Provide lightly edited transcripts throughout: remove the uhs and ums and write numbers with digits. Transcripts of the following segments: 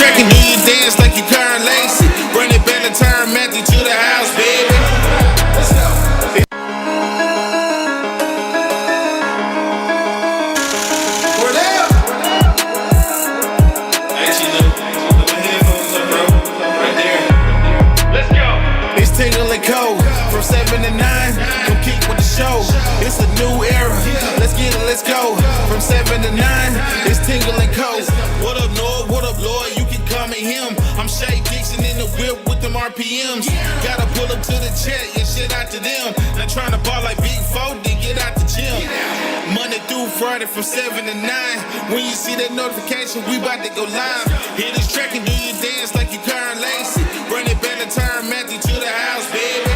track and do your dance like you Karen Lacey. Run it back and turn Matthew to the house, baby. Let's go. Tingle and cold from 7 to 9. Come keep with the show. It's a new era. Let's get it, let's go. From 7 to 9, it's Tingle and cold. What up, Lord? What up, Lord? You can call me him. I'm Shay Dixon in the whip with them RPMs. Gotta pull up to the chat, yeah, shit out to them. Not trying to ball like Big 4, then get out the gym. Monday through Friday from 7 to 9. When you see that notification, we about to go live. Hit this track and do your dance like you Karen Lacey. Run it back and turn Matthew to the house, baby.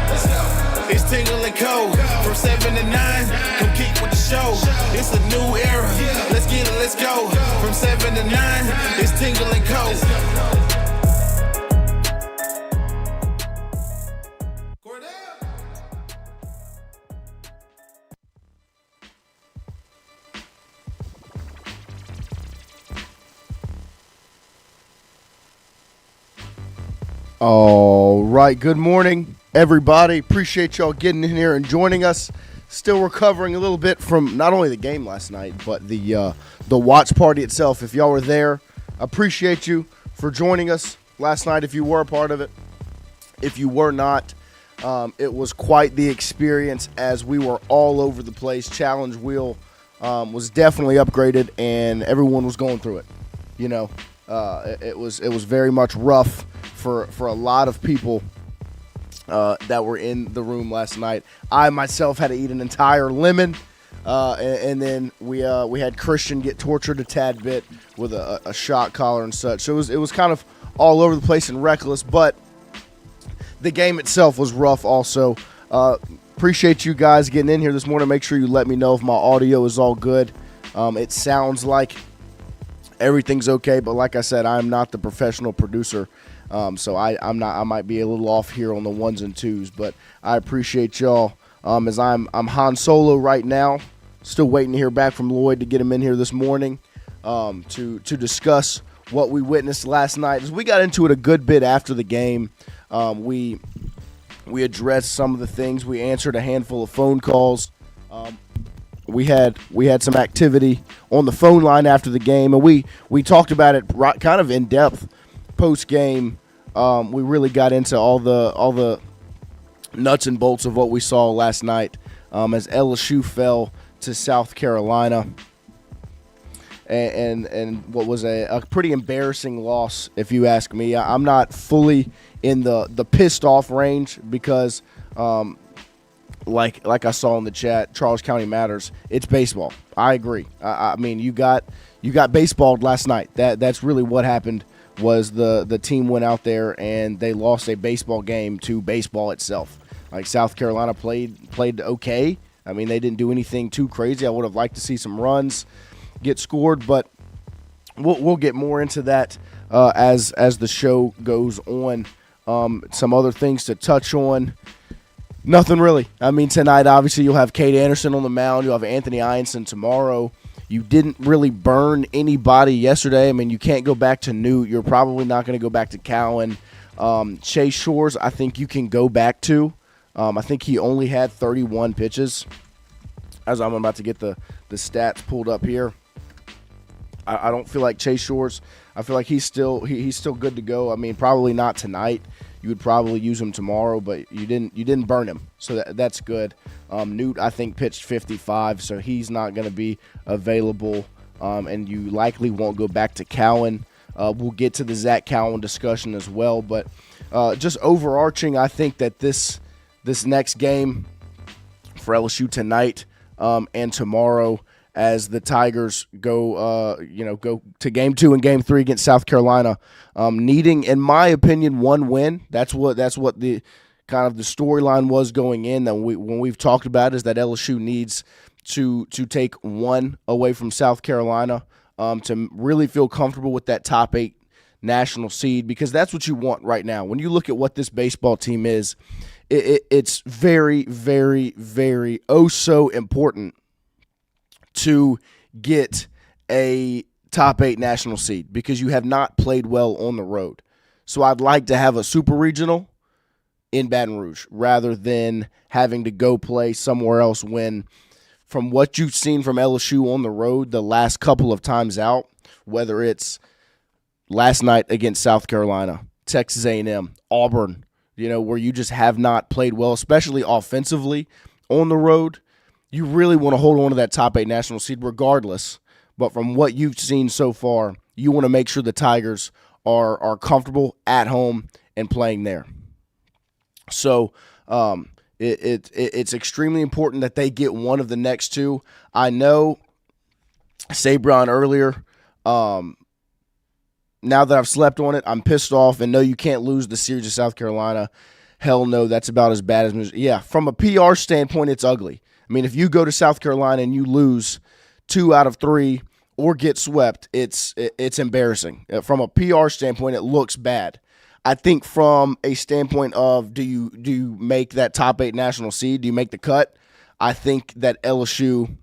Let's go. It's Tingle and cold from 7 to 9. Come keep with the show. It's a new era. Let's get it, let's go. From 7 to 9, it's Tingle and cold. All right, good morning, everybody. Appreciate y'all getting in here and joining us. Still recovering a little bit from not only the game last night, but the watch party itself. If y'all were there, appreciate you for joining us last night if you were a part of it. If you were not, it was quite the experience as we were all over the place. Challenge Wheel was definitely upgraded, and everyone was going through it. You know, it was very much rough for a lot of people that were in the room last night. I myself had to eat an entire lemon, and then we had Christian get tortured a tad bit with a shot collar and such. So it was kind of all over the place and reckless, but the game itself was rough also. Appreciate you guys getting in here this morning. Make sure you let me know if my audio is all good. It sounds like everything's okay, but like I said, I'm not the professional producer. So I'm not. I might be a little off here on the ones and twos, but I appreciate y'all. As I'm Han Solo right now, still waiting to hear back from Lloyd to get him in here this morning to discuss what we witnessed last night. As we got into it a good bit after the game, we addressed some of the things. We answered a handful of phone calls. We had some activity on the phone line after the game, and we talked about it kind of in depth post game. We really got into all the nuts and bolts of what we saw last night as LSU fell to South Carolina, and what was a pretty embarrassing loss, if you ask me. I'm not fully in the pissed off range because like I saw in the chat, Charles County matters. It's baseball. I agree. I mean, you got baseballed last night. That's really what happened. Was the team went out there and they lost a baseball game to baseball itself. Like South Carolina played okay. I mean, they didn't do anything too crazy. I would have liked to see some runs get scored, but we'll get more into that as the show goes on. Some other things to touch on. Nothing really. I mean, tonight obviously you'll have Cade Anderson on the mound. You'll have Anthony Ianson tomorrow. You didn't really burn anybody yesterday. I mean, you can't go back to Newt. You're probably not going to go back to Cowan. Chase Shores, I think you can go back to. I think he only had 31 pitches. As I'm about to get the stats pulled up here. I don't feel like Chase Shores. I feel like he's still good to go. I mean, probably not tonight. You would probably use him tomorrow, but you didn't burn him, so that's good. Newt, I think, pitched 55, so he's not going to be available, and you likely won't go back to Cowan. We'll get to the Zach Cowan discussion as well, but just overarching, I think that this next game for LSU tonight and tomorrow, as the Tigers go to Game 2 and Game 3 against South Carolina, needing, in my opinion, one win. That's what the kind of the storyline was going in. That when we've talked about is that LSU needs to take one away from South Carolina to really feel comfortable with that top 8 national seed, because that's what you want right now. When you look at what this baseball team is, it's very, very, very so important to get a top 8 national seed because you have not played well on the road. So I'd like to have a super regional in Baton Rouge rather than having to go play somewhere else when, from what you've seen from LSU on the road the last couple of times out, whether it's last night against South Carolina, Texas A&M, Auburn, where you just have not played well, especially offensively on the road, you really want to hold on to that top 8 national seed regardless. But from what you've seen so far, you want to make sure the Tigers are comfortable at home and playing there. So it's extremely important that they get one of the next two. I know Sabron earlier. Now that I've slept on it, I'm pissed off and know you can't lose the series to South Carolina. Hell no, that's about as bad as – yeah, from a PR standpoint, it's ugly. I mean, if you go to South Carolina and you lose 2 out of 3 or get swept, it's embarrassing. From a PR standpoint, it looks bad. I think from a standpoint of do you make that top 8 national seed? Do you make the cut? I think that LSU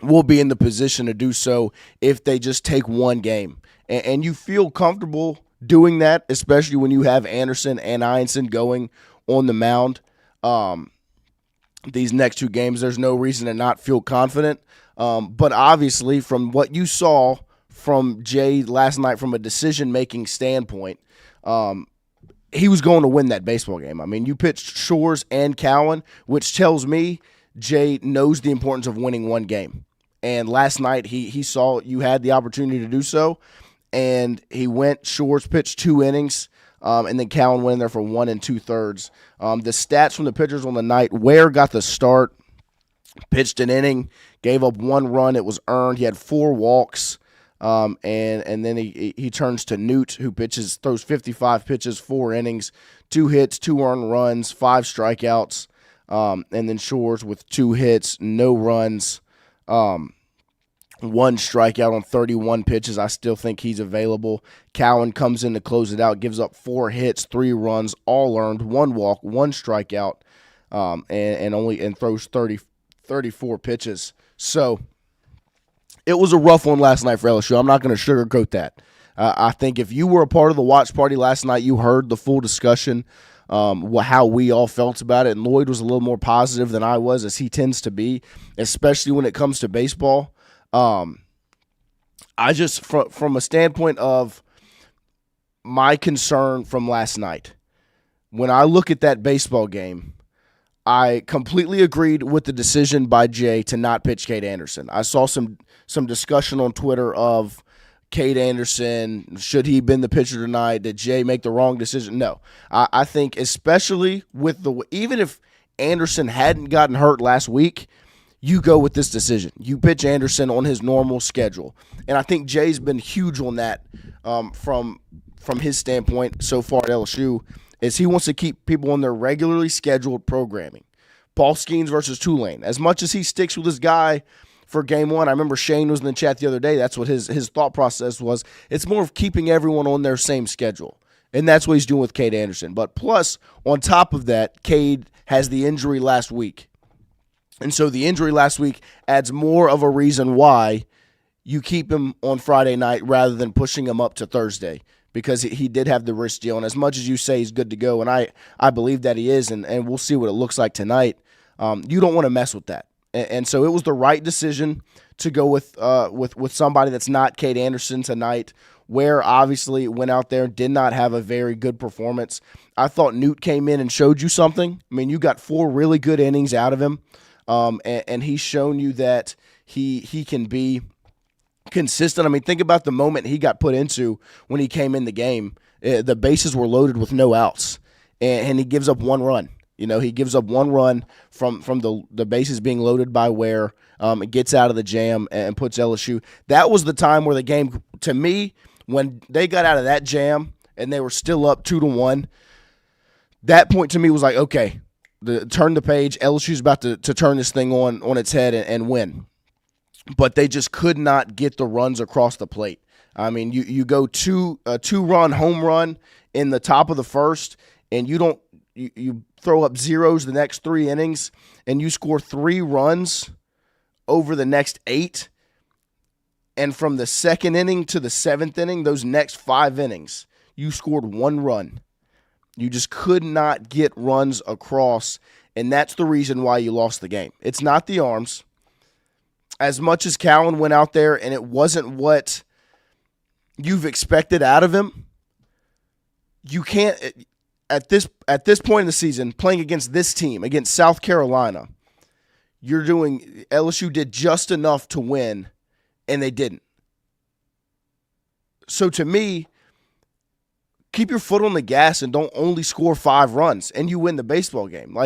will be in the position to do so if they just take one game. And you feel comfortable doing that, especially when you have Anderson and Ianson going on the mound. These next 2 games, there's no reason to not feel confident. But obviously, from what you saw from Jay last night from a decision-making standpoint, he was going to win that baseball game. I mean, you pitched Shores and Cowan, which tells me Jay knows the importance of winning one game. And last night, he saw you had the opportunity to do so, and he went. Shores pitched 2 innings, and then Cowan went in there for 1 2/3. The stats from the pitchers on the night: Ware got the start, pitched an inning, gave up 1 run. It was earned. He had 4 walks, and then he turns to Newt, who throws 55 pitches, 4 innings, 2 hits, 2 earned runs, 5 strikeouts, and then Shores with 2 hits, no runs. 1 strikeout on 31 pitches. I still think he's available. Cowan comes in to close it out, gives up 4 hits, 3 runs, all earned, 1 walk, 1 strikeout, and throws 34 pitches. So it was a rough one last night for LSU. I'm not going to sugarcoat that. I think if you were a part of the watch party last night, you heard the full discussion, how we all felt about it. And Lloyd was a little more positive than I was, as he tends to be, especially when it comes to baseball. I just, from a standpoint of my concern from last night, when I look at that baseball game, I completely agreed with the decision by Jay to not pitch Cade Anderson. I saw some discussion on Twitter of Cade Anderson, should he have been the pitcher tonight? Did Jay make the wrong decision? No. I think especially with even if Anderson hadn't gotten hurt last week, you go with this decision. You pitch Anderson on his normal schedule. And I think Jay's been huge on that from his standpoint so far at LSU, is he wants to keep people on their regularly scheduled programming. Paul Skeens versus Tulane. As much as he sticks with his guy for game 1, I remember Shane was in the chat the other day. That's what his thought process was. It's more of keeping everyone on their same schedule. And that's what he's doing with Cade Anderson. But plus, on top of that, Cade has the injury last week. And so the injury last week adds more of a reason why you keep him on Friday night rather than pushing him up to Thursday, because he did have the wrist deal. And as much as you say he's good to go, and I believe that he is, and we'll see what it looks like tonight, you don't want to mess with that. And so it was the right decision to go with somebody that's not Cade Anderson tonight, where obviously went out there and did not have a very good performance. I thought Newt came in and showed you something. I mean, you got 4 really good innings out of him. And he's shown you that he can be consistent. I mean, think about the moment he got put into when he came in the game. The bases were loaded with no outs, and he gives up 1 run. He gives up 1 run from the bases being loaded by Ware. It gets out of the jam and puts LSU. That was the time where the game, to me, when they got out of that jam and they were still up 2-1, that point to me was like, okay, turn the page. LSU's about to turn this thing on its head and win. But they just could not get the runs across the plate. I mean, you go a 2-run home run in the top of the first, and you throw up zeros the next 3 innings, and you score 3 runs over the next 8. And from the second inning to the seventh inning, those next 5 innings, you scored 1 run. You just could not get runs across, and that's the reason why you lost the game. It's not the arms. As much as Cowan went out there and it wasn't what you've expected out of him, you can't at this point in the season, playing against this team, against South Carolina, LSU did just enough to win, and they didn't. So to me, keep your foot on the gas and don't only score 5 runs, and you win the baseball game.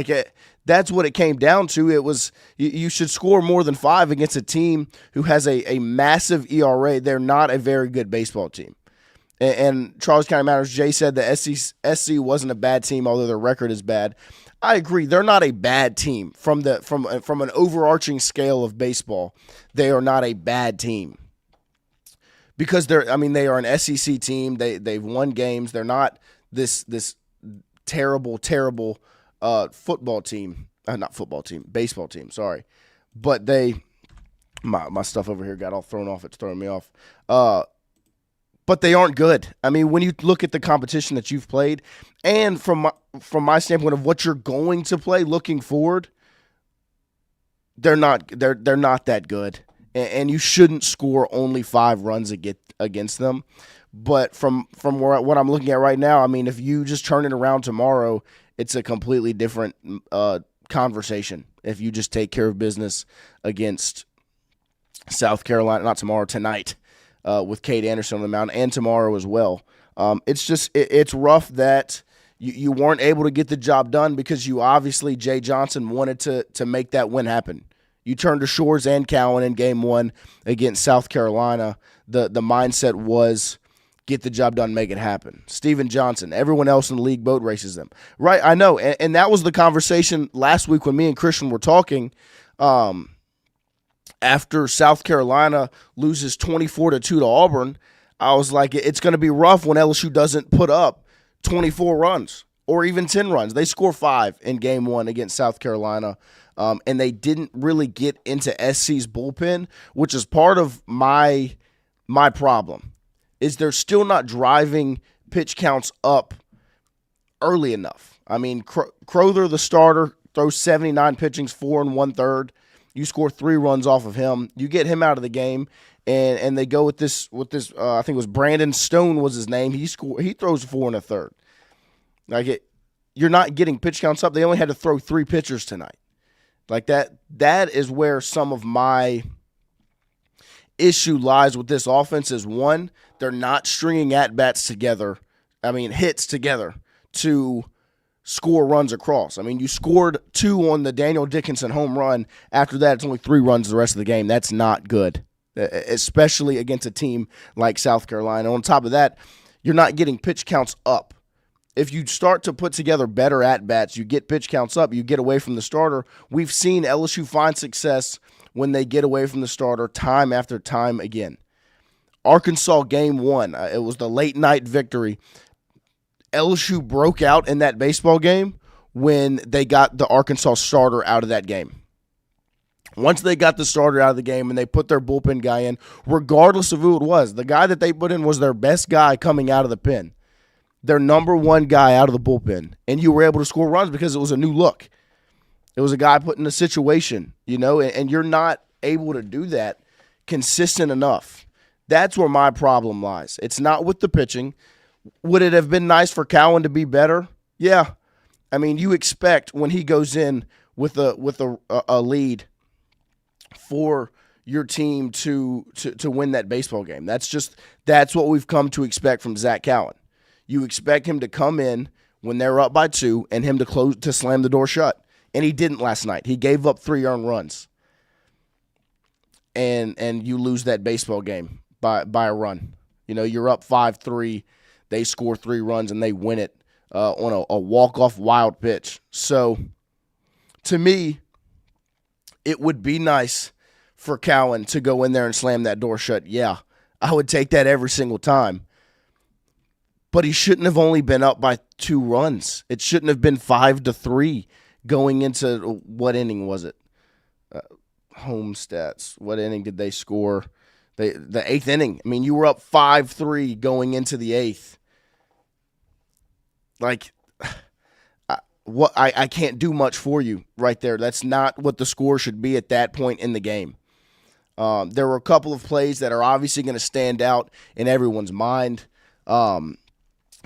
That's what it came down to. It was you should score more than 5 against a team who has a massive ERA. They're not a very good baseball team. And Charles County Matters, Jay said the SC wasn't a bad team, although their record is bad. I agree. They're not a bad team from an overarching scale of baseball. They are not a bad team because they are an SEC team. They've won games. They're not this terrible baseball team. Sorry, but my stuff over here got all thrown off. It's throwing me off. But they aren't good. When you look at the competition that you've played, and from my standpoint of what you're going to play looking forward, they're not that good, and you shouldn't score only 5 runs against them. But from what I'm looking at right now, if you just turn it around tomorrow, it's a completely different conversation. If you just take care of business against South Carolina, not tomorrow, tonight. With Cade Anderson on the mound, and tomorrow as well. It's rough that you weren't able to get the job done because you obviously, Jay Johnson, wanted to make that win happen. You turned to Shores and Cowan in game 1 against South Carolina. The mindset was get the job done, make it happen. Steven Johnson, everyone else in the league boat races them. Right, I know, and that was the conversation last week when me and Christian were talking. After South Carolina loses 24-2 to Auburn, I was like, it's going to be rough when LSU doesn't put up 24 runs or even 10 runs. They score 5 in game 1 against South Carolina, and they didn't really get into SC's bullpen, which is part of my problem, is they're still not driving pitch counts up early enough. Crowther, the starter, throws 79 pitchings, 4 1/3. You score 3 runs off of him. You get him out of the game, and they go with this. I think it was Brandon Stone was his name. He throws 4 1/3. You're not getting pitch counts up. They only had to throw 3 pitchers tonight. That is where some of my issue lies with this offense. Is one, they're not stringing at bats together. Hits together to score runs across. You scored 2 on the Daniel Dickinson home run. After that, it's only 3 runs the rest of the game. That's not good, especially against a team like South Carolina. On top of that, you're not getting pitch counts up. If you start to put together better at-bats, you get pitch counts up, you get away from the starter. We've seen LSU find success when they get away from the starter time after time again. Arkansas game 1, it was the late-night victory. LSU broke out in that baseball game when they got the Arkansas starter out of that game. Once they got the starter out of the game and they put their bullpen guy in, regardless of who it was, the guy that they put in was their best guy coming out of the pen, their number 1 guy out of the bullpen, and you were able to score runs because it was a new look. It was a guy put in a situation, and you're not able to do that consistent enough. That's where my problem lies. It's not with the pitching. Would it have been nice for Cowan to be better? Yeah. You expect when he goes in with a lead for your team to win that baseball game. That's what we've come to expect from Zach Cowan. You expect him to come in when they're up by 2 and him to slam the door shut. And he didn't last night. He gave up 3 earned runs. And you lose that baseball game by a run. You're up 5-3. They score 3 runs, and they win it on a walk-off wild pitch. So, to me, it would be nice for Cowan to go in there and slam that door shut. Yeah, I would take that every single time. But he shouldn't have only been up by 2 runs. It shouldn't have been 5-3 going into what inning was it? Home stats. What inning did they score? The eighth inning. I mean, you were up 5-3 going into the eighth. Like, I can't do much for you right there. That's not what the score should be at that point in the game. There were a couple of plays that are obviously going to stand out in everyone's mind.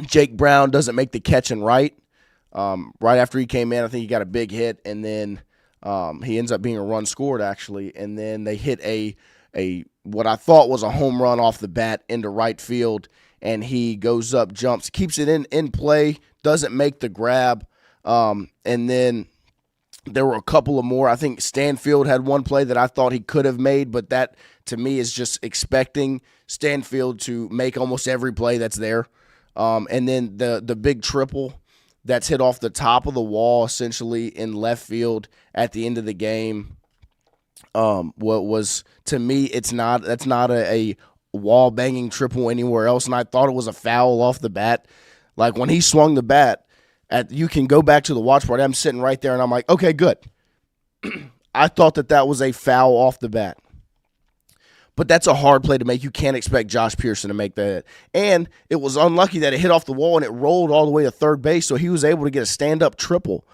Jake Brown doesn't make the catch and right. Right after he came in, I think he got a big hit, and then he ends up being a run scored, actually. And then they hit a what I thought was a home run off the bat into right field, and he goes up, jumps, keeps it in play, doesn't make the grab. And then there were a couple of more. I think Stanfield had one play that I thought he could have made, but that, to me, is just expecting Stanfield to make almost every play that's there. And then the big triple that's hit off the top of the wall, essentially in left field at the end of the game. What was, to me, that's not a wall banging triple anywhere else, and I thought it was a foul off the bat. Like when he swung the bat, you can go back to the watch party. I'm sitting right there, and I'm like, okay, good. I thought that was a foul off the bat. But that's a hard play to make. You can't expect Josh Pearson to make that. And it was unlucky that it hit off the wall and it rolled all the way to third base, so he was able to get a stand-up triple.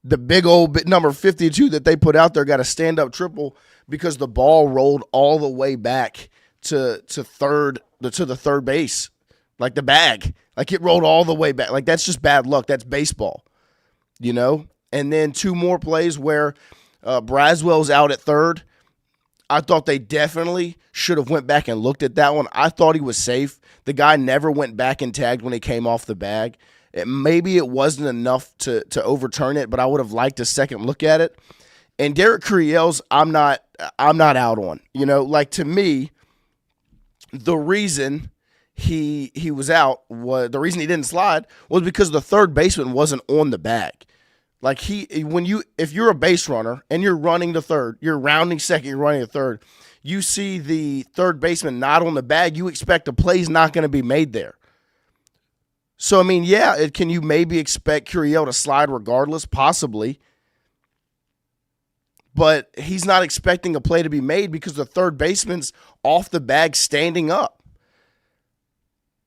The big old number 52 that they put out there got a stand-up triple because the ball rolled all the way back to the third base, like the bag. Like it rolled all the way back. Like that's just bad luck. That's baseball, you know? And then two more plays where Braswell's out at third. I thought they definitely should have went back and looked at that one. I thought he was safe. The guy never went back and tagged when he came off the bag. Maybe it wasn't enough to overturn it, but I would have liked a second look at it. And Derek Curiel's, I'm not out on. You know, like to me, the reason he was out the reason he didn't slide was because the third baseman wasn't on the bag. Like if you're a base runner and you're running the third, you're rounding second, you're running the third, you see the third baseman not on the bag, you expect a play's not going to be made there. So, I mean, yeah, can you maybe expect Curiel to slide regardless? Possibly. But he's not expecting a play to be made because the third baseman's off the bag standing up.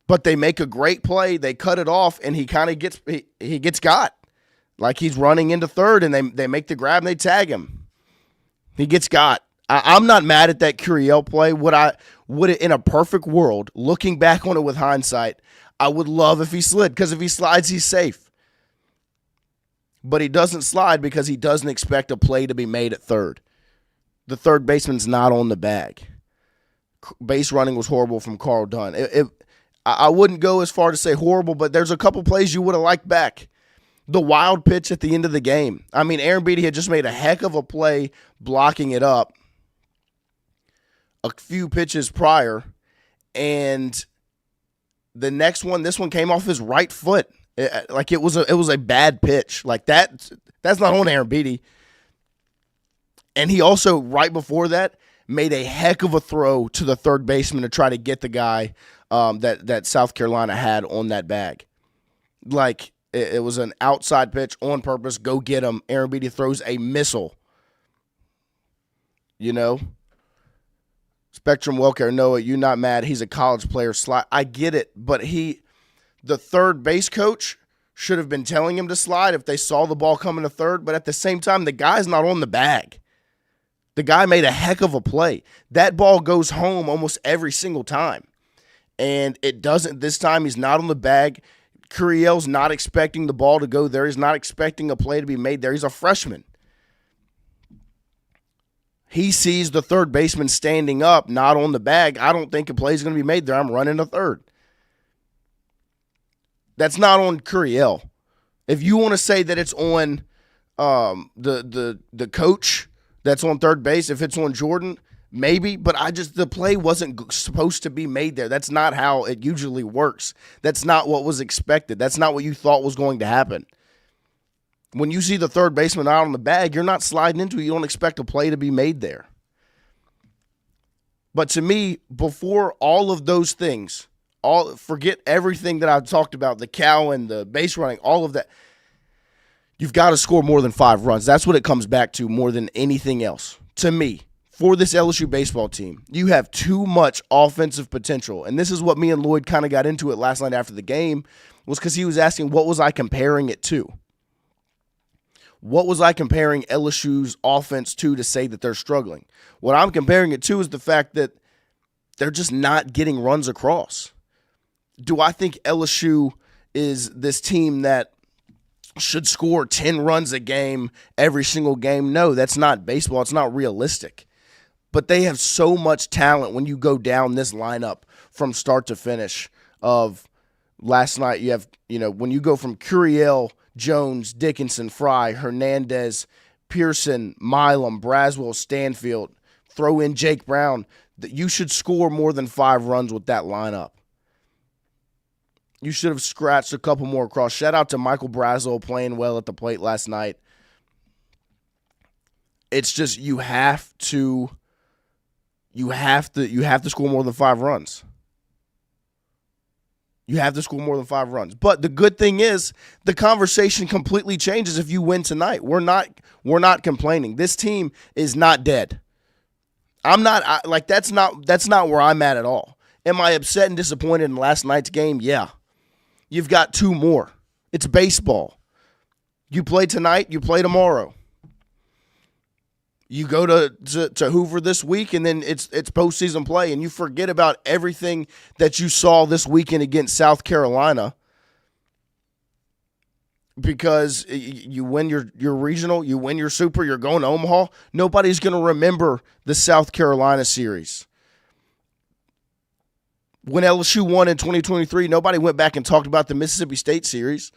But they make a great play, they cut it off, and he kind of gets got. Like he's running into third, and they make the grab, and they tag him. He gets got. I'm not mad at that Curiel play. Would it in a perfect world, looking back on it with hindsight, I would love if he slid, because if he slides, he's safe. But he doesn't slide because he doesn't expect a play to be made at third. The third baseman's not on the bag. Base running was horrible from Carl Dunn. I wouldn't go as far to say horrible, but there's a couple plays you would have liked back. The wild pitch at the end of the game. I mean, Aaron Beatty had just made a heck of a play blocking it up a few pitches prior, and the next one, this one came off his right foot. It was a bad pitch. Like that's not on Aaron Beatty. And he also, right before that, made a heck of a throw to the third baseman to try to get the guy that South Carolina had on that bag. Like, it was an outside pitch on purpose. Go get him. Aaron Beatty throws a missile. You know? Spectrum Wellcare, Noah, you not mad. He's a college player. Slide. I get it, but the third base coach should have been telling him to slide if they saw the ball coming to third, but at the same time, the guy's not on the bag. The guy made a heck of a play. That ball goes home almost every single time, and it doesn't this time. He's not on the bag. Curiel's not expecting the ball to go there. He's not expecting a play to be made there. He's a freshman. He sees the third baseman standing up, not on the bag. I don't think a play is going to be made there. I'm running to third. That's not on Curiel. If you want to say that it's on the coach that's on third base, if it's on Jordan, maybe, but the play wasn't supposed to be made there. That's not how it usually works. That's not what was expected. That's not what you thought was going to happen. When you see the third baseman out on the bag, you're not sliding into it. You don't expect a play to be made there. But to me, before all of those things, forget everything that I've talked about, the cow and the base running, all of that, you've got to score more than 5 runs. That's what it comes back to more than anything else. To me, for this LSU baseball team, you have too much offensive potential. And this is what me and Lloyd kind of got into it last night after the game, was because he was asking, what was I comparing it to? What was I comparing LSU's offense to say that they're struggling? What I'm comparing it to is the fact that they're just not getting runs across. Do I think LSU is this team that should score 10 runs a game every single game? No, that's not baseball. It's not realistic. But they have so much talent when you go down this lineup from start to finish of last night. You have, when you go from Curiel, Jones, Dickinson, Fry, Hernandez, Pearson, Milam, Braswell, Stanfield, throw in Jake Brown, that you should score more than 5 runs with that lineup. You should have scratched a couple more across. Shout out to Michael Braswell playing well at the plate last night. It's just you have to score more than 5 runs. You have to score more than 5 runs. But the good thing is the conversation completely changes if you win tonight. We're not complaining. This team is not dead. That's not where I'm at all. Am I upset and disappointed in last night's game? Yeah. You've got 2 more. It's baseball. You play tonight, you play tomorrow. You go to Hoover this week, and then it's postseason play, and you forget about everything that you saw this weekend against South Carolina because you win your regional, you win your super, you're going to Omaha. Nobody's going to remember the South Carolina series. When LSU won in 2023, nobody went back and talked about the Mississippi State series.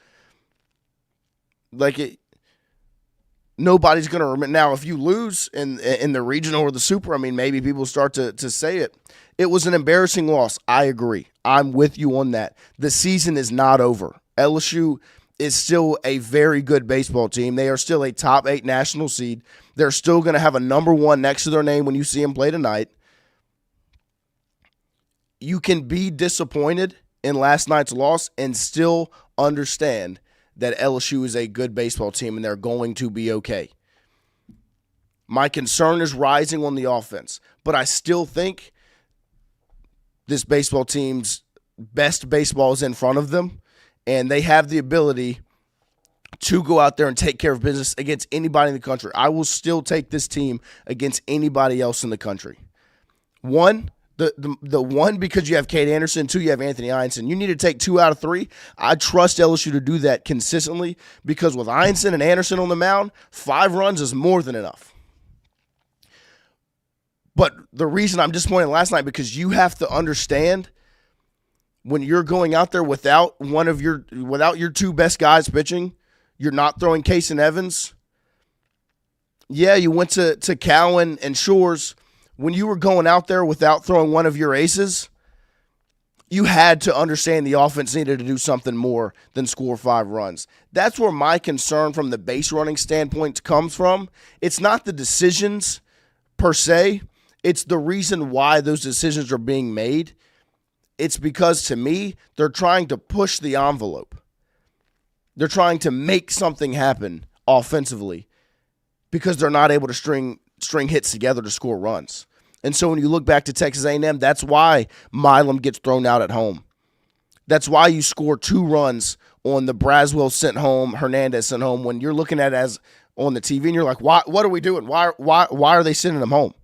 Nobody's going to remember. Now, if you lose in the regional or the super, maybe people start to say it. It was an embarrassing loss. I agree. I'm with you on that. The season is not over. LSU is still a very good baseball team. They are still a top 8 national seed. They're still going to have a number 1 next to their name when you see them play tonight. You can be disappointed in last night's loss and still understand that LSU is a good baseball team and they're going to be okay. My concern is rising on the offense, but I still think this baseball team's best baseball is in front of them, and they have the ability to go out there and take care of business against anybody in the country. I will still take this team against anybody else in the country. One, the one, because you have Kate Anderson. 2, you have Anthony Einson. You need to take 2 out of 3. I trust LSU to do that consistently because with Einson and Anderson on the mound, 5 runs is more than enough. But the reason I'm disappointed last night, because you have to understand when you're going out there without your 2 best guys pitching, you're not throwing Case and Evans. Yeah, you went to Cowan and Shores. When you were going out there without throwing one of your aces, you had to understand the offense needed to do something more than score 5 runs. That's where my concern from the base running standpoint comes from. It's not the decisions per se. It's the reason why those decisions are being made. It's because, to me, they're trying to push the envelope. They're trying to make something happen offensively because they're not able to string hits together to score runs. And so when you look back to Texas A&M, that's why Milam gets thrown out at home. That's why you score 2 runs on the Braswell sent home, Hernandez sent home. When you're looking at it as on the TV and you're like, what are we doing? Why are they sending them home?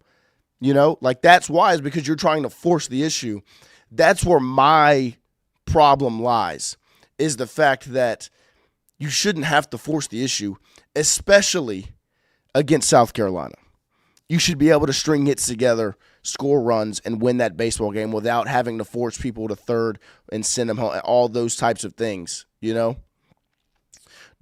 That's why, is because you're trying to force the issue. That's where my problem lies, is the fact that you shouldn't have to force the issue, especially against South Carolina. You should be able to string hits together, score runs, and win that baseball game without having to force people to third and send them home, all those types of things,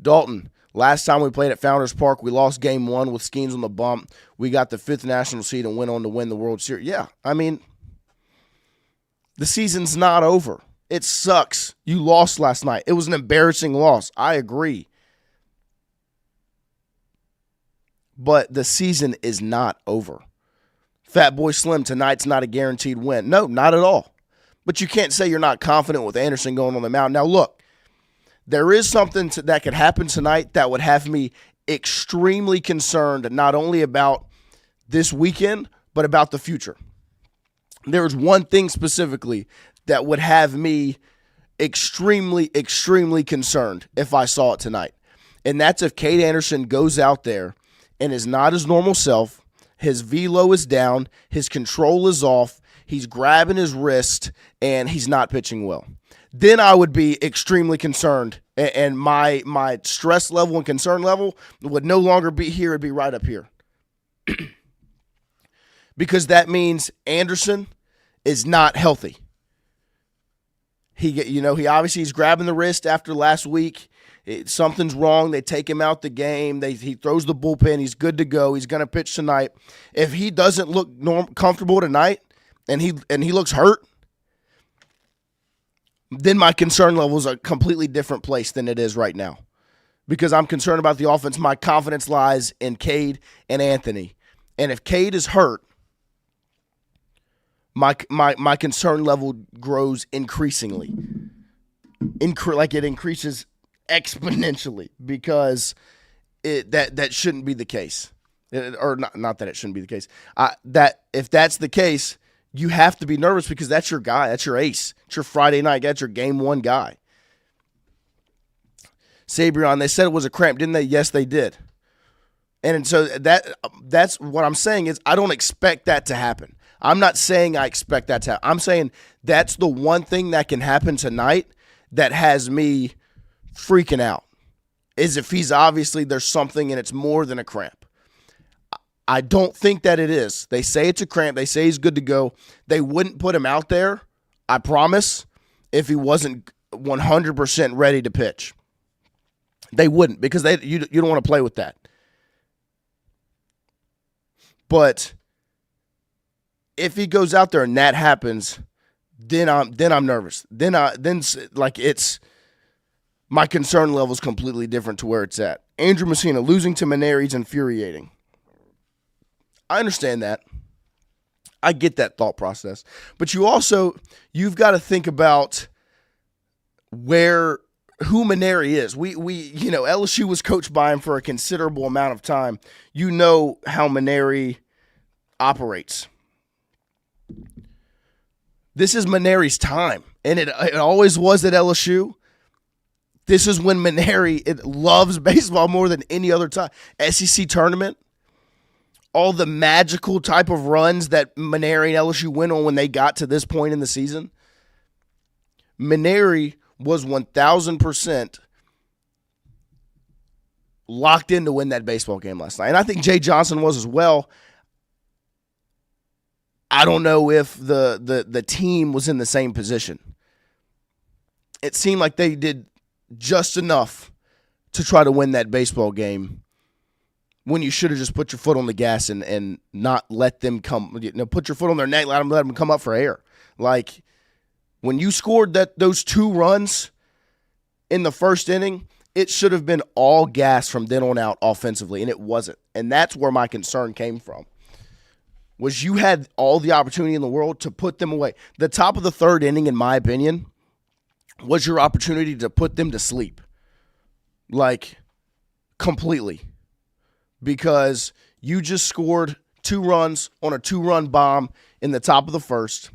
Dalton, last time we played at Founders Park, we lost game 1 with Skeens on the bump. We got the 5th national seed and went on to win the World Series. Yeah, the season's not over. It sucks. You lost last night. It was an embarrassing loss. I agree. But the season is not over. Fat Boy Slim, tonight's not a guaranteed win. No, not at all. But you can't say you're not confident with Anderson going on the mound. Now, look, there is something that could happen tonight that would have me extremely concerned, not only about this weekend, but about the future. There's one thing specifically that would have me extremely, extremely concerned if I saw it tonight. And that's if Cade Anderson goes out there and is not his normal self, his velo is down, his control is off, he's grabbing his wrist, and he's not pitching well. Then I would be extremely concerned, and my stress level and concern level would no longer be here, it'd be right up here. Because that means Anderson is not healthy. He obviously he's grabbing the wrist after last week. Something's wrong. They take him out the game. He throws the bullpen. He's good to go. He's going to pitch tonight. If he doesn't look comfortable tonight and he looks hurt, then my concern level is a completely different place than it is right now. Because I'm concerned about the offense. My confidence lies in Cade and Anthony. And if Cade is hurt, my concern level grows increasingly. Like it increases exponentially, because that shouldn't be the case. Or not that it shouldn't be the case. That if that's the case, you have to be nervous, because that's your guy. That's your ace. It's your Friday night. That's your game one guy. Sabrion, they said it was a cramp, didn't they? Yes, they did. And so that's what I'm saying is I don't expect that to happen. I'm not saying I expect that to happen. I'm saying that's the one thing that can happen tonight that has me freaking out, is if there's something and it's more than a cramp. I don't think that it is. They say it's a cramp. They say he's good to go. They wouldn't put him out there, I promise, if he wasn't 100% ready to pitch. They wouldn't, because you don't want to play with that. But if he goes out there and that happens, then I'm nervous. Then it's my concern level is completely different to where it's at. Andrew Messina, losing to Mainieri is infuriating. I understand that. I get that thought process. But you've got to think about who Mainieri is. We LSU was coached by him for a considerable amount of time. You know how Mainieri operates. This is Mainieri's time, and it always was at LSU. This is when Mainieri loves baseball more than any other time. SEC tournament, all the magical type of runs that Mainieri and LSU went on when they got to this point in the season. Mainieri was 1,000% locked in to win that baseball game last night. And I think Jay Johnson was as well. I don't know if the team was in the same position. It seemed like they did just enough to try to win that baseball game, when you should have just put your foot on the gas and not let them come. Put your foot on their neck, let them come up for air. Like, when you scored those 2 runs in the first inning, it should have been all gas from then on out offensively, and it wasn't. And that's where my concern came from, was you had all the opportunity in the world to put them away. The top of the 3rd inning, in my opinion, was your opportunity to put them to sleep. Like, completely. Because you just scored 2 runs on a 2-run bomb in the top of the 1st.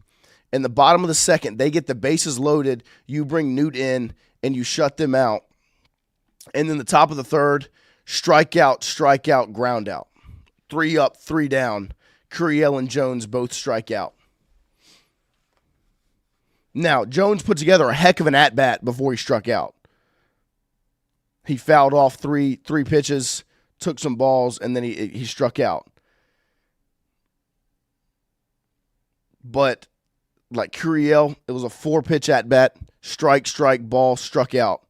In the bottom of the 2nd, they get the bases loaded. You bring Newt in, and you shut them out. And then the top of the 3rd, strikeout, ground out. 3 up, 3 down. Curiel and Jones both strike out. Now, Jones put together a heck of an at-bat before he struck out. He fouled off three pitches, took some balls, and then he struck out. But like Curiel, it was a 4-pitch at-bat, strike, ball, struck out.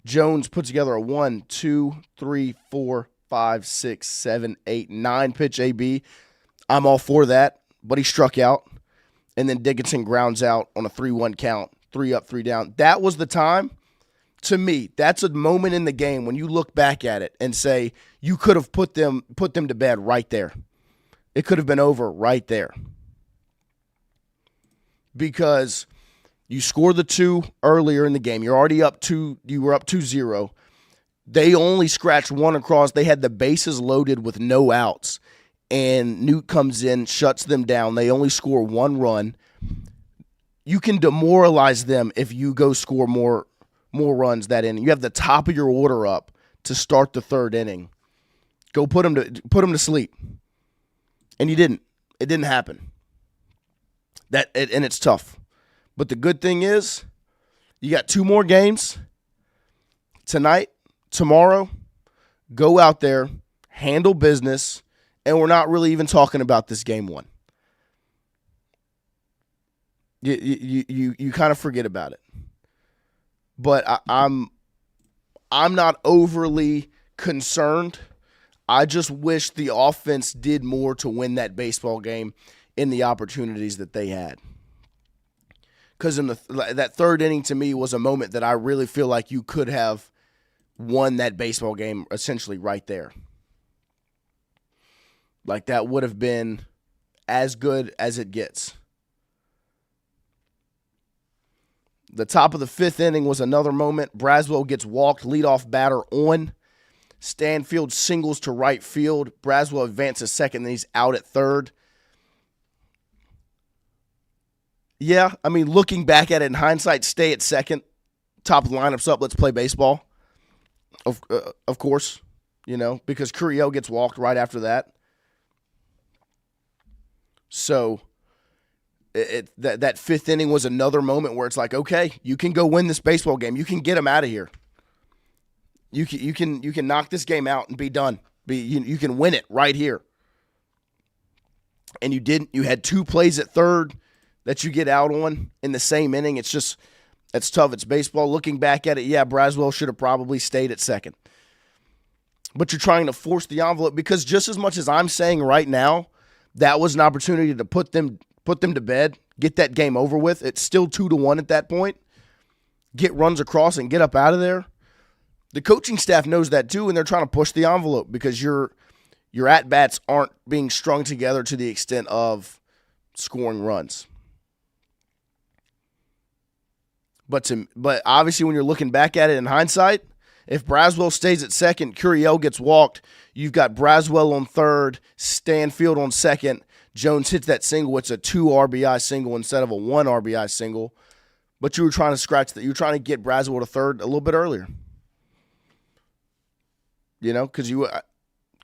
Jones put together a 1, 2, 3, 4, 5, 6, 7, 8, 9-pitch AB. I'm all for that, but he struck out. And then Dickinson grounds out on a 3-1 count, 3 up, 3 down. That was the time. To me, that's a moment in the game when you look back at it and say you could have put them to bed right there. It could have been over right there. Because you scored the 2 earlier in the game. You're already up 2. You were up 2-0. They only scratched 1 across. They had the bases loaded with no outs. and Newt comes in, shuts them down. They only score 1 run. You can demoralize them if you go score more runs that inning. You have the top of your order up to start the 3rd inning. Go put them to sleep. And you didn't. It didn't happen. And it's tough. But the good thing is, you got 2 more games tonight, tomorrow. Go out there, handle business, and we're not really even talking about this game 1. You kind of forget about it. But I'm not overly concerned. I just wish the offense did more to win that baseball game in the opportunities that they had. Because in that 3rd inning, to me, was a moment that I really feel like you could have won that baseball game essentially right there. Like, that would have been as good as it gets. The top of the 5th inning was another moment. Braswell gets walked, leadoff batter on. Stanfield singles to right field. Braswell advances second, then he's out at 3rd. Yeah, I mean, looking back at it in hindsight, stay at second. Top of the lineup's up, let's play baseball. Of course, because Curiel gets walked right after that. So that 5th inning was another moment where it's like, okay, you can go win this baseball game. You can get them out of here. You can knock this game out and be done. You can win it right here. And you didn't. You had 2 plays at 3rd that you get out on in the same inning. It's tough. It's baseball. Looking back at it, yeah, Braswell should have probably stayed at second. But you're trying to force the envelope because just as much as I'm saying right now, that was an opportunity to put them to bed, get that game over with. It's still 2-1 at that point. Get runs across and get up out of there. The coaching staff knows that too, and they're trying to push the envelope because your at-bats aren't being strung together to the extent of scoring runs. But obviously when you're looking back at it in hindsight, if Braswell stays at second, Curiel gets walked, you've got Braswell on 3rd, Stanfield on 2nd, Jones hits that single. It's a 2 RBI single instead of a 1 RBI single. But you were trying to scratch that. You were trying to get Braswell to 3rd a little bit earlier. Because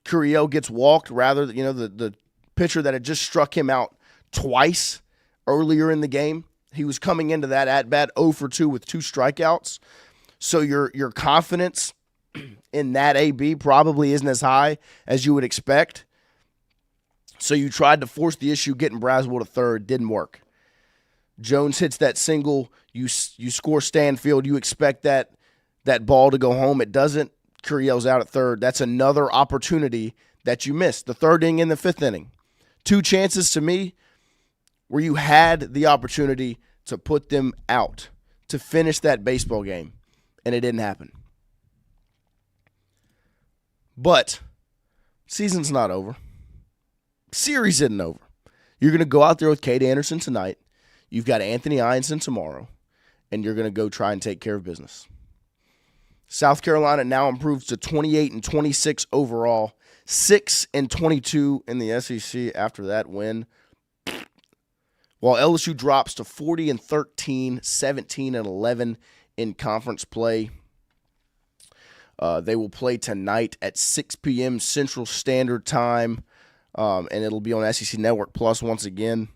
Curiel gets walked rather than, the pitcher that had just struck him out twice earlier in the game. He was coming into that at-bat 0 for 2 with 2 strikeouts. So your confidence in that AB probably isn't as high as you would expect. So you tried to force the issue, getting Braswell to 3rd. Didn't work. Jones hits that single. You score Stanfield. You expect that ball to go home. It doesn't. Curiel's out at 3rd. That's another opportunity that you missed. The 3rd inning and the 5th inning. 2 chances to me where you had the opportunity to put them out, to finish that baseball game, and it didn't happen. But season's not over. Series isn't over. You're going to go out there with Cade Anderson tonight. You've got Anthony Ianson tomorrow, and you're going to go try and take care of business. South Carolina now improves to 28-26 overall, 6-22 in the SEC after that win. While LSU drops to 40-13, 17-11 in conference play. They will play tonight at 6 p.m. Central Standard Time, and it'll be on SEC Network Plus once again.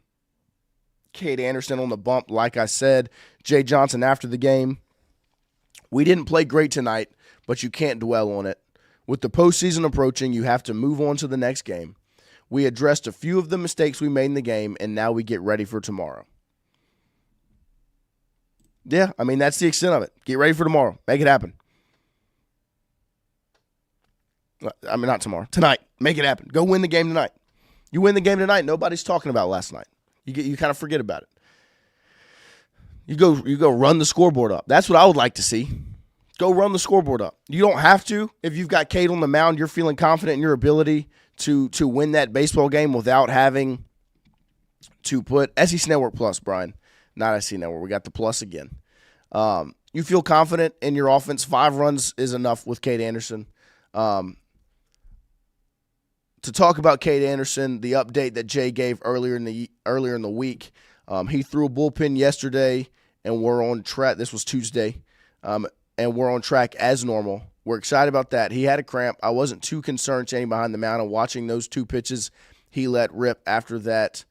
Cade Anderson on the bump, like I said. Jay Johnson after the game. We didn't play great tonight, but you can't dwell on it. With the postseason approaching, you have to move on to the next game. We addressed a few of the mistakes we made in the game, and now we get ready for tomorrow. Yeah, I mean, that's the extent of it. Get ready for tomorrow. Make it happen. I mean, not tomorrow. Tonight. Make it happen. Go win the game tonight. You win the game tonight, nobody's talking about last night. You kind of forget about it. You go run the scoreboard up. That's what I would like to see. Go run the scoreboard up. You don't have to. If you've got Cade on the mound, you're feeling confident in your ability to win that baseball game without having to put SEC Network Plus, Brian. Not SEC Network. We got the plus again. You feel confident in your offense. 5 runs is enough with Cade Anderson. to talk about Cade Anderson, the update that Jay gave earlier in the week, he threw a bullpen yesterday, and we're on track. This was Tuesday, and we're on track as normal. We're excited about that. He had a cramp. I wasn't too concerned standing behind the mound and watching those 2 pitches he let rip after that.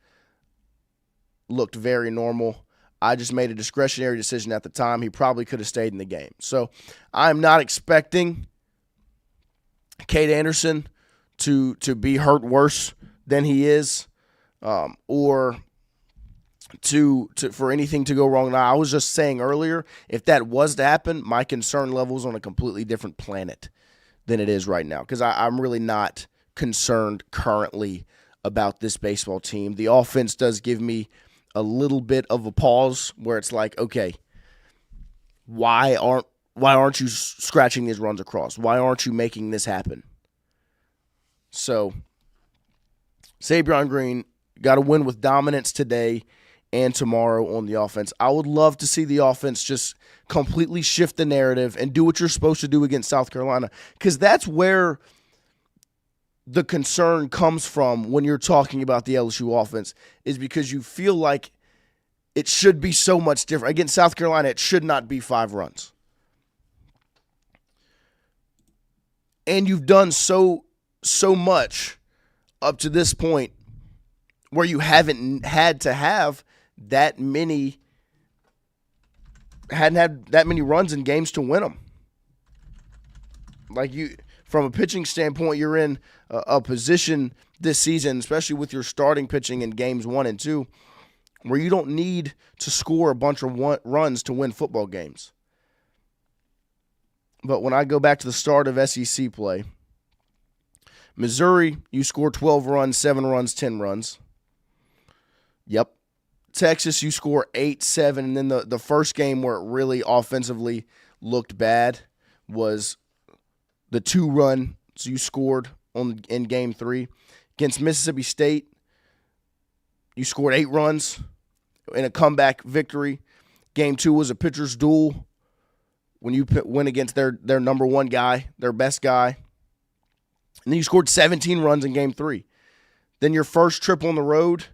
Looked very normal. I just made a discretionary decision at the time. He probably could have stayed in the game. So I'm not expecting Cade Anderson to be hurt worse than he is, or for anything to go wrong. Now, I was just saying earlier, if that was to happen, my concern level is on a completely different planet than it is right now, because I'm really not concerned currently about this baseball team. The offense does give me a little bit of a pause where it's like, okay, why aren't you scratching these runs across? Why aren't you making this happen? So, Sabrion Green got to win with dominance today and tomorrow on the offense. I would love to see the offense just completely shift the narrative and do what you're supposed to do against South Carolina, because that's where the concern comes from when you're talking about the LSU offense, is because you feel like it should be so much different. Against South Carolina, it should not be 5 runs. And you've done so much up to this point where you haven't had to have that many runs in games to win them. Like, you, from a pitching standpoint, you're in a position this season, especially with your starting pitching in games 1 and 2, where you don't need to score a bunch of runs to win football games. But when I go back to the start of SEC play, Missouri, you score 12 runs, 7 runs, 10 runs. Yep. Texas, you score 8, 7, and then the first game where it really offensively looked bad was the 2-run you scored in Game 3. Against Mississippi State, you scored 8 runs in a comeback victory. Game 2 was a pitcher's duel when you went against their number 1 guy, their best guy. And then you scored 17 runs in Game 3. Then your first trip on the road,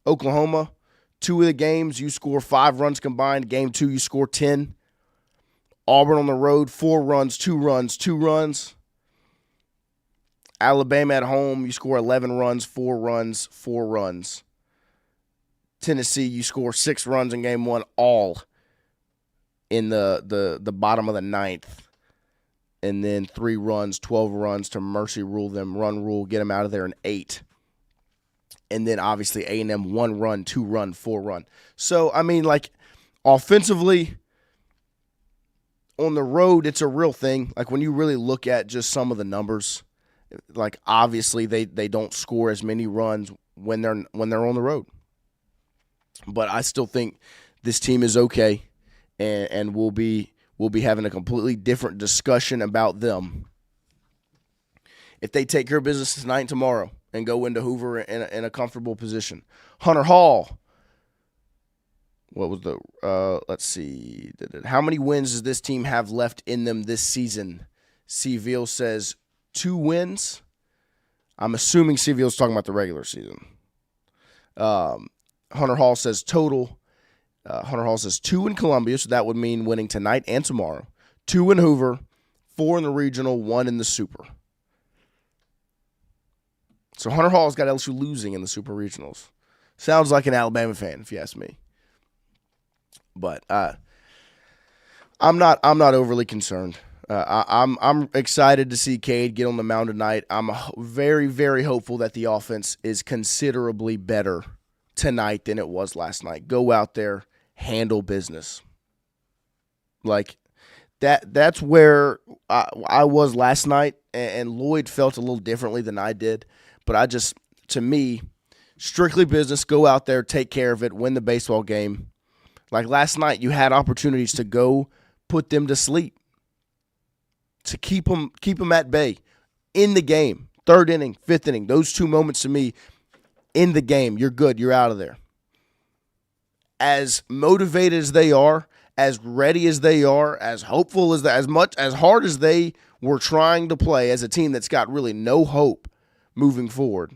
Oklahoma, 2 of the games, you score 5 runs combined. Game 2, you score 10. Auburn on the road, 4 runs, 2 runs, 2 runs. Alabama at home, you score 11 runs, 4 runs, 4 runs. Tennessee, you score 6 runs in Game 1, all in the bottom of the 9th. And then 3 runs, 12 runs to mercy rule them, run rule, get them out of there in 8. And then obviously A&M 1 run, 2 run, 4 run. So, I mean, like, offensively, on the road, it's a real thing. Like, when you really look at just some of the numbers, like, obviously they don't score as many runs when they're on the road. But I still think this team is okay, and we'll be having a completely different discussion about them if they take care of business tonight and tomorrow and go into Hoover in a comfortable position. Hunter Hall, what was let's see. How many wins does this team have left in them this season? Seville says 2 wins. I'm assuming Seville's talking about the regular season. Hunter Hall says total. Hunter Hall says 2 in Columbia, so that would mean winning tonight and tomorrow. 2 in Hoover, 4 in the regional, 1 in the Super. So Hunter Hall's got LSU losing in the Super Regionals. Sounds like an Alabama fan, if you ask me. But I'm not overly concerned. I'm excited to see Cade get on the mound tonight. I'm very, very hopeful that the offense is considerably better tonight than it was last night. Go out there, handle business. Like that's where I was last night, and Lloyd felt a little differently than I did. But to me, strictly business, go out there, take care of it, win the baseball game. Like last night, you had opportunities to go put them to sleep, to keep them at bay in the game. 3rd inning, 5th inning, those 2 moments to me in the game, you're good, you're out of there. As motivated as they are, as ready as they are, as hopeful as hard as they were trying to play as a team that's got really no hope moving forward.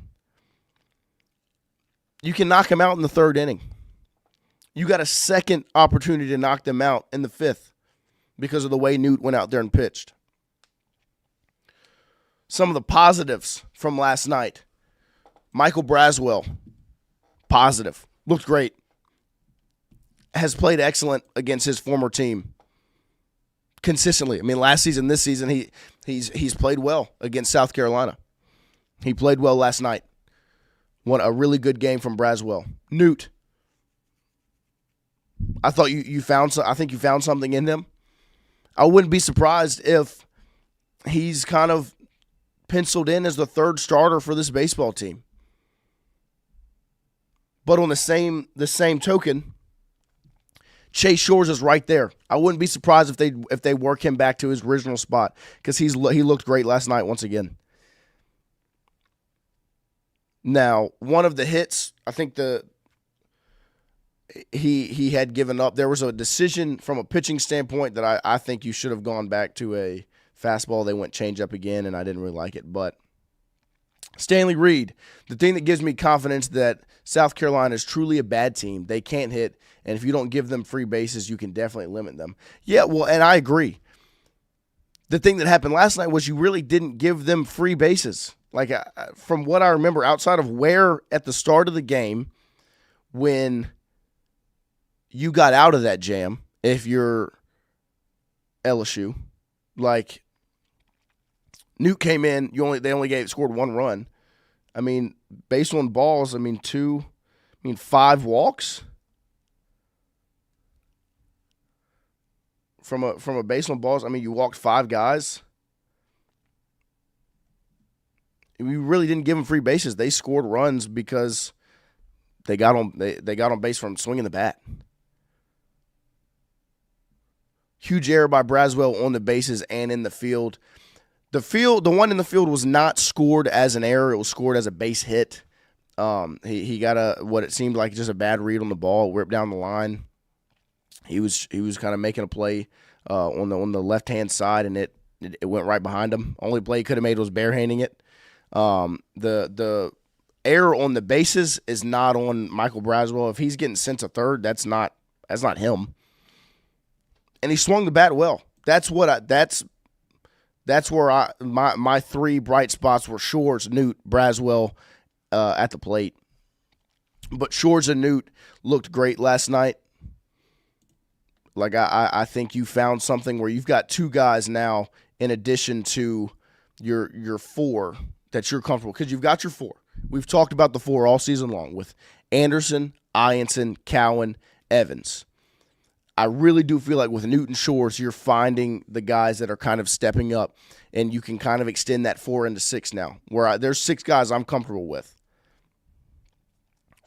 You can knock them out in the third inning. You got a second opportunity to knock them out in the fifth because of the way Newt went out there and pitched. Some of the positives from last night. Michael Braswell, positive. Looked great. Has played excellent against his former team consistently. I mean, last season, this season, he's played well against South Carolina. He played well last night. Won a really good game from Braswell. Newt, I thought I think you found something in him. I wouldn't be surprised if he's kind of penciled in as the third starter for this baseball team. But on the same token, Chase Shores is right there. I wouldn't be surprised if they work him back to his original spot because he looked great last night once again. Now, one of the hits, I think he had given up. There was a decision from a pitching standpoint that I think you should have gone back to a fastball. They went changeup again, and I didn't really like it. But Stanley Reed, the thing that gives me confidence that South Carolina is truly a bad team. They can't hit, and if you don't give them free bases, you can definitely limit them. Yeah, well, and I agree. The thing that happened last night was you really didn't give them free bases. Like, from what I remember, outside of where at the start of the game, when you got out of that jam, if you're LSU, like Newt came in, they only scored one run. I mean, based on balls, 5 walks from a base on balls. I mean, you walked 5 guys. We really didn't give them free bases. They scored runs because they got on base from swinging the bat. Huge error by Braswell on the bases and in the field. The one in the field was not scored as an error. It was scored as a base hit. He got what it seemed like just a bad read on the ball, whipped down the line. He was kind of making a play on the left hand side, and it went right behind him. Only play he could have made was barehanding it. The error on the bases is not on Michael Braswell. If he's getting sent to third, that's not him. And he swung the bat well. That's where my 3 bright spots were Shores, Newt, Braswell at the plate. But Shores and Newt looked great last night. Like I think you found something where you've got 2 guys now in addition to your 4 that you're comfortable, because you've got your 4. We've talked about the 4 all season long with Anderson, Ianson, Cowan, Evans. I really do feel like with Newton Shores, you're finding the guys that are kind of stepping up, and you can kind of extend that 4 into 6 now, where there's 6 guys I'm comfortable with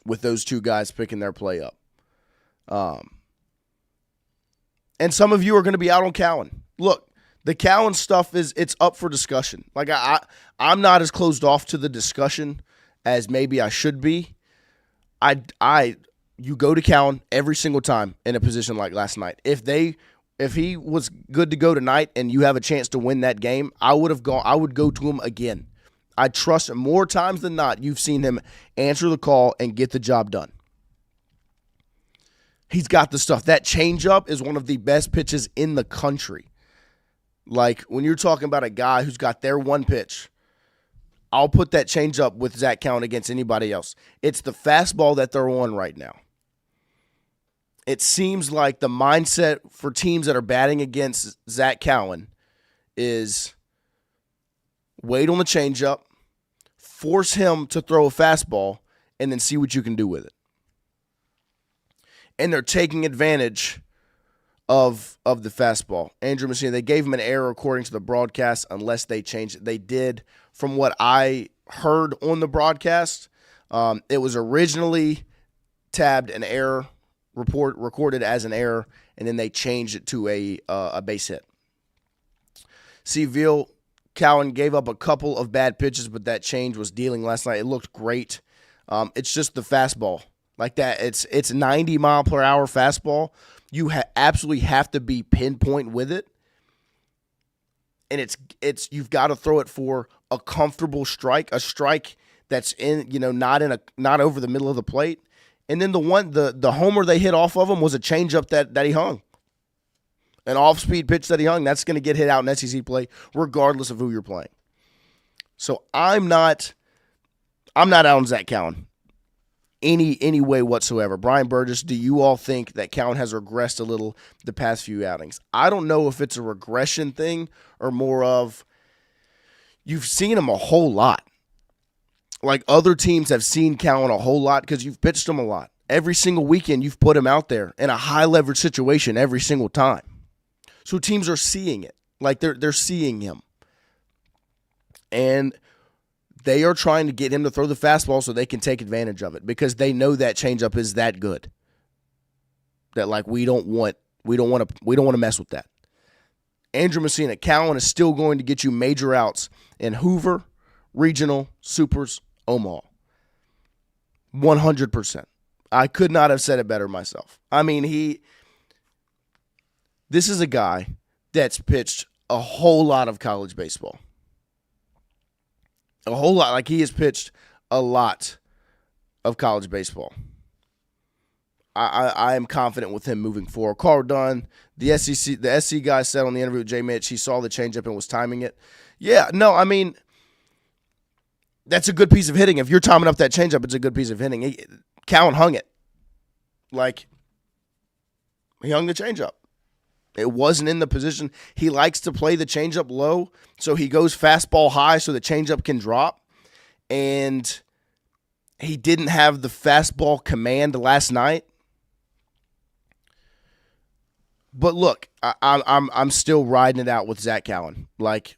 those 2 guys picking their play up. And some of you are going to be out on Cowan. Look, the Cowan stuff it's up for discussion. Like I'm not as closed off to the discussion as maybe I should be. You go to Cowan every single time in a position like last night. If he was good to go tonight and you have a chance to win that game, I would go to him again. I trust him more times than not. You've seen him answer the call and get the job done. He's got the stuff. That changeup is one of the best pitches in the country. Like, when you're talking about a guy who's got their one pitch, I'll put that changeup with Zach Cowan against anybody else. It's the fastball that they're on right now. It seems like the mindset for teams that are batting against Zach Cowan is wait on the changeup, force him to throw a fastball, and then see what you can do with it. And they're taking advantage of the fastball. Andrew Messina, they gave him an error according to the broadcast unless they changed it. They did, from what I heard on the broadcast. It was originally tabbed an error, recorded as an error, and then they changed it to a base hit. Seville, Cowan gave up a couple of bad pitches, but that change was dealing last night. It looked great. It's just the fastball. Like that, it's 90 mile per hour fastball. You absolutely have to be pinpoint with it, and it's you've got to throw it for a comfortable strike, a strike that's not over the middle of the plate. And then the homer they hit off of him was a changeup that he hung. An off-speed pitch that he hung, that's going to get hit out in SEC play regardless of who you're playing. So I'm not out on Zach Cowan any way whatsoever. Brian Burgess, do you all think that Cowan has regressed a little the past few outings? I don't know if it's a regression thing or more of you've seen him a whole lot. Like other teams have seen Cowan a whole lot because you've pitched him a lot. Every single weekend you've put him out there in a high-leverage situation every single time. So teams are seeing it. Like they're seeing him. And they are trying to get him to throw the fastball so they can take advantage of it because they know that changeup is that good. That like we don't want to mess with that. Andrew Messina, Cowan is still going to get you major outs in Hoover, Regional, Supers, Omaha. 100%. I could not have said it better myself. I mean, this is a guy that's pitched a whole lot of college baseball. A whole lot. Like he has pitched a lot of college baseball. I am confident with him moving forward. Carl Dunn, the SC guy said on the interview with Jay Mitch, he saw the changeup and was timing it. Yeah, no, I mean, that's a good piece of hitting. If you're timing up that changeup, it's a good piece of hitting. Cowan hung it. Like, he hung the changeup. It wasn't in the position. He likes to play the changeup low, so he goes fastball high so the changeup can drop. And he didn't have the fastball command last night. But look, I'm still riding it out with Zach Cowan. Like,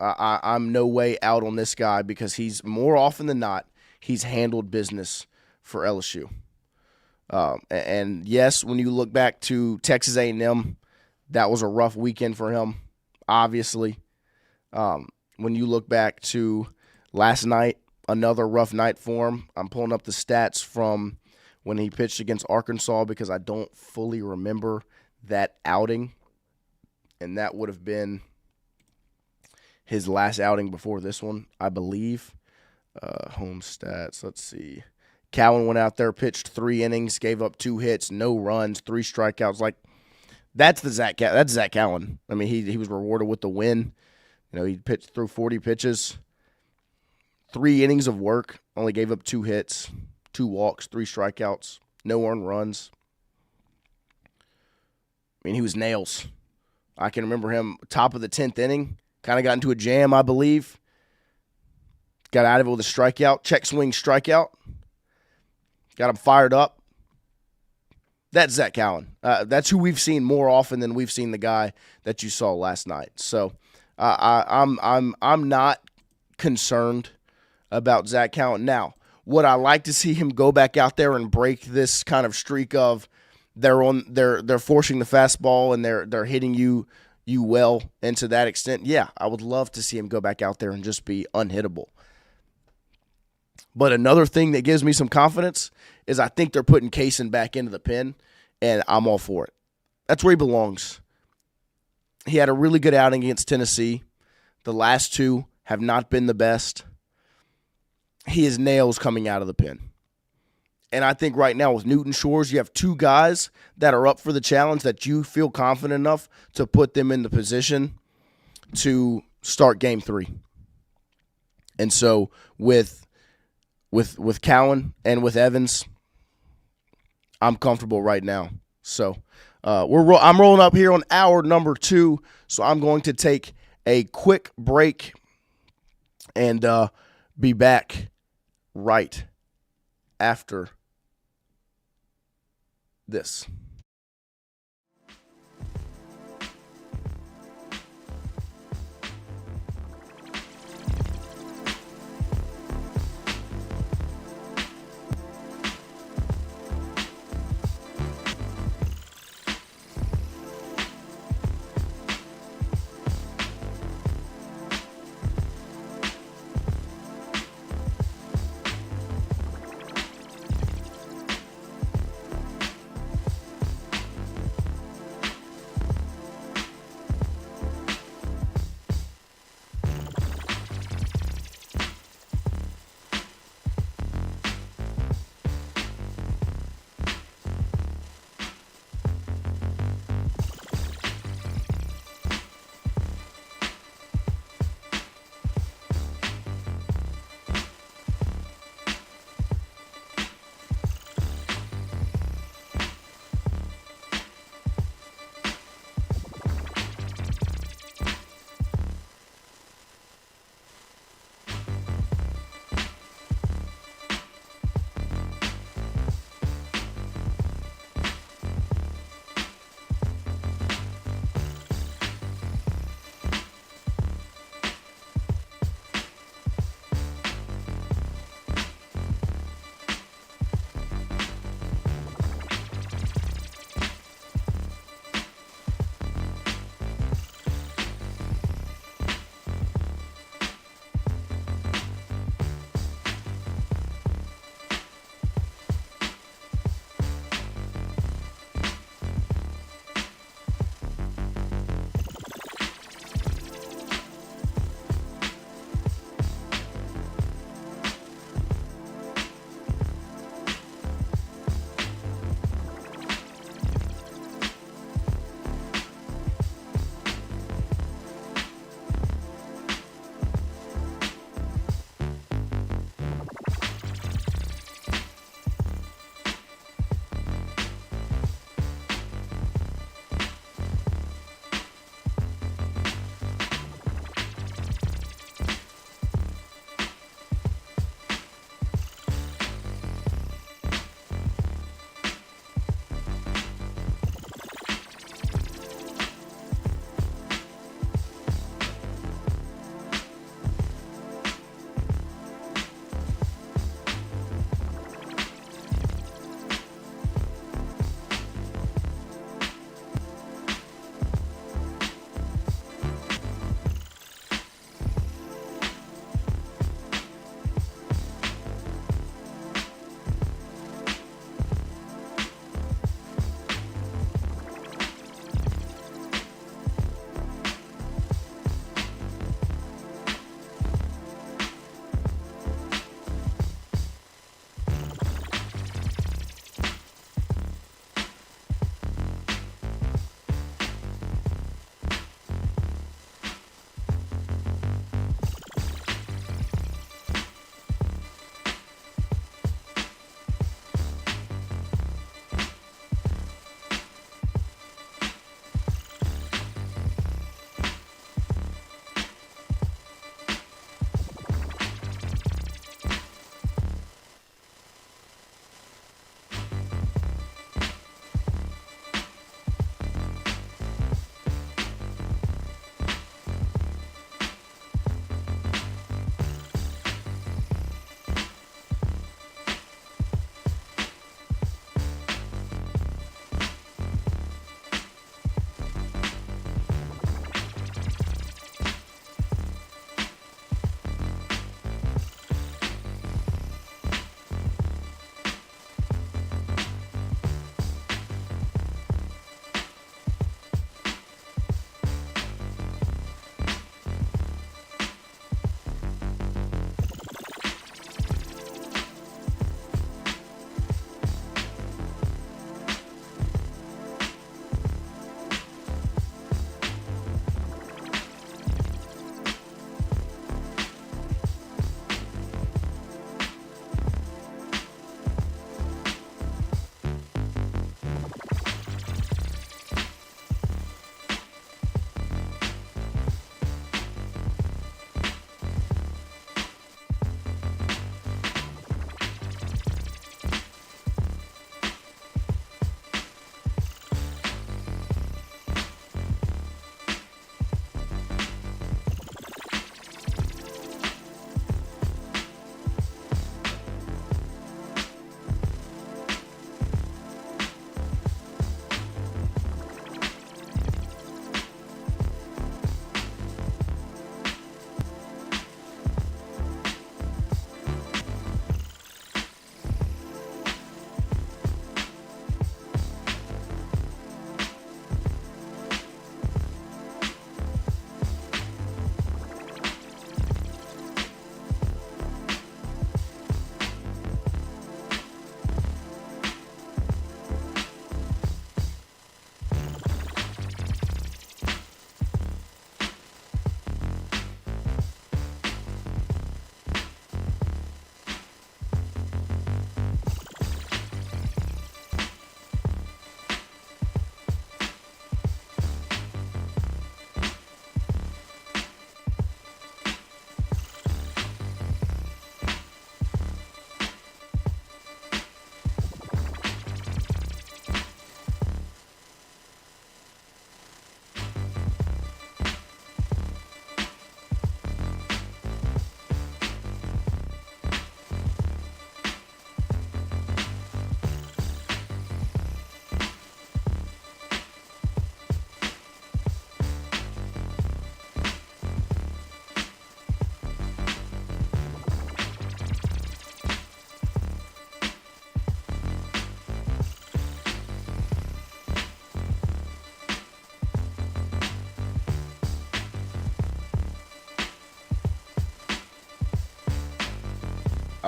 I'm no way out on this guy because he's more often than not he's handled business for LSU. And yes, when you look back to Texas A&M, that was a rough weekend for him. Obviously, when you look back to last night, another rough night for him. I'm pulling up the stats from when he pitched against Arkansas because I don't fully remember that outing. And that would have been his last outing before this one, I believe. Home stats, let's see. Cowan went out there, pitched 3 innings, gave up 2 hits, no runs, 3 strikeouts. Like, that's Zach Cowan. I mean, he was rewarded with the win. You know, he pitched through 40 pitches. 3 innings of work, only gave up 2 hits, 2 walks, 3 strikeouts, no earned runs. I mean, he was nails. I can remember him top of the 10th inning, kind of got into a jam, I believe. Got out of it with a strikeout, check swing strikeout. Got him fired up. That's Zach Cowan. That's who we've seen more often than we've seen the guy that you saw last night. So I'm not concerned about Zach Cowan. Now, would I like to see him go back out there and break this kind of streak of they're forcing the fastball and they're hitting you well, and to that extent, yeah, I would love to see him go back out there and just be unhittable. But another thing that gives me some confidence is I think they're putting Kaysen back into the pen, and I'm all for it. That's where he belongs. He had a really good outing against Tennessee. The last 2 have not been the best. He is nails coming out of the pen. And I think right now with Newton Shores, you have 2 guys that are up for the challenge that you feel confident enough to put them in the position to start game 3. And so with Cowan and with Evans, I'm comfortable right now. So I'm rolling up here on hour number 2, so I'm going to take a quick break and be back right after this.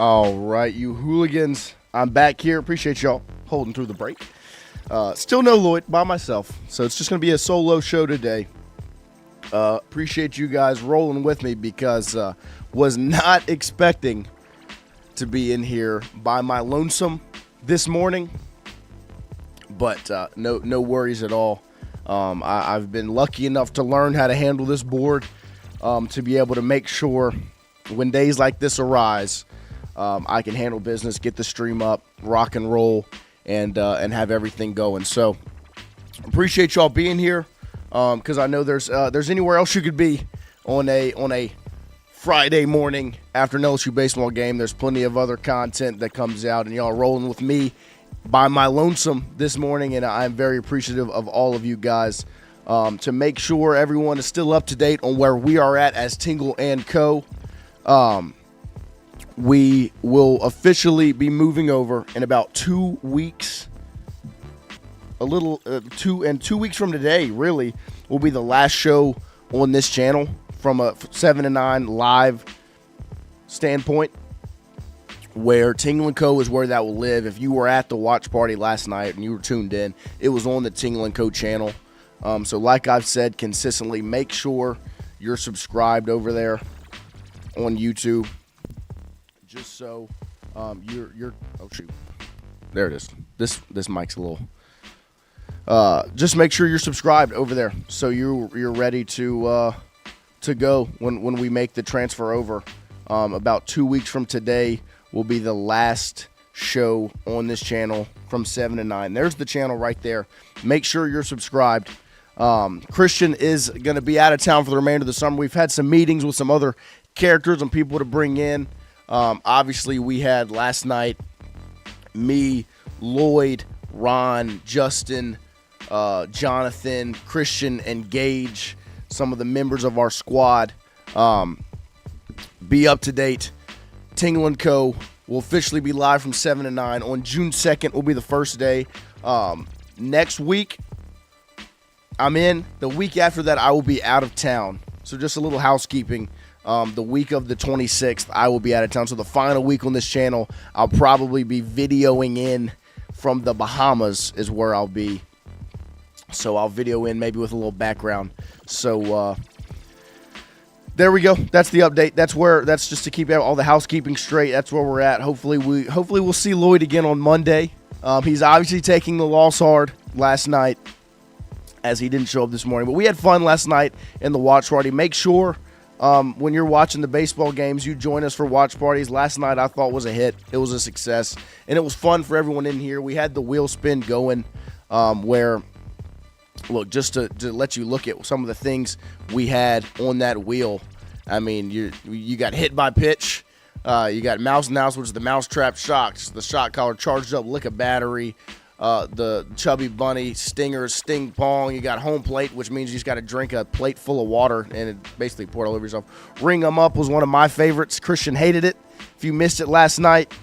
All right, you hooligans. I'm back here. Appreciate y'all holding through the break. Still no Lloyd, by myself. So it's just going to be a solo show today. Appreciate you guys rolling with me because was not expecting to be in here by my lonesome this morning. But no worries at all. I've been lucky enough to learn how to handle this board to be able to make sure when days like this arise, I can handle business, get the stream up, rock and roll, and have everything going. So appreciate y'all being here because I know there's anywhere else you could be on a Friday morning after an LSU baseball game. There's plenty of other content that comes out, and y'all are rolling with me by my lonesome this morning, and I'm very appreciative of all of you guys to make sure everyone is still up to date on where we are at Tingle & Co. We will officially be moving over in about 2 weeks. Two weeks from today, really, will be the last show on this channel from a 7 to 9 live standpoint, where Tingle & Co. is where that will live. If you were at the watch party last night and you were tuned in, it was on the Tingle & Co. channel. So like I've said consistently, make sure you're subscribed over there on YouTube. Just so you're oh shoot, there it is. This mic's a little. Just make sure you're subscribed over there so you're ready to go when we make the transfer over. About 2 weeks from today will be the last show on this channel from 7 to 9. There's the channel right there. Make sure you're subscribed. Christian is going to be out of town for the remainder of the summer. We've had some meetings with some other characters and people to bring in. Obviously, we had last night me, Lloyd, Ron, Justin, Jonathan, Christian, and Gage, some of the members of our squad, be up to date. Tingle & Co. will officially be live from 7 to 9. On June 2nd will be the first day. Next week, I'm in. The week after that, I will be out of town. So just a little housekeeping. The week of the 26th, I will be out of town. So the final week on this channel, I'll probably be videoing in from the Bahamas is where I'll be. So I'll video in maybe with a little background. So there we go. That's the update. That's just to keep all the housekeeping straight. That's where we're at. Hopefully we'll see Lloyd again on Monday. He's obviously taking the loss hard last night as he didn't show up this morning. But we had fun last night in the watch party. Make sure when you're watching the baseball games, you join us for watch parties. Last night I thought was a hit. It was a success, and it was fun for everyone in here. We had the wheel spin going where, look, just to let you look at some of the things we had on that wheel. I mean, you got hit by pitch. You got mouse and house, which is the mousetrap shocks, the shot collar, charged up, lick a battery, the chubby bunny, stingers, sting pong. You got home plate, which means you just got to drink a plate full of water and it basically pour it all over yourself. Ring 'em up was one of my favorites. Christian hated it. If you missed it last night,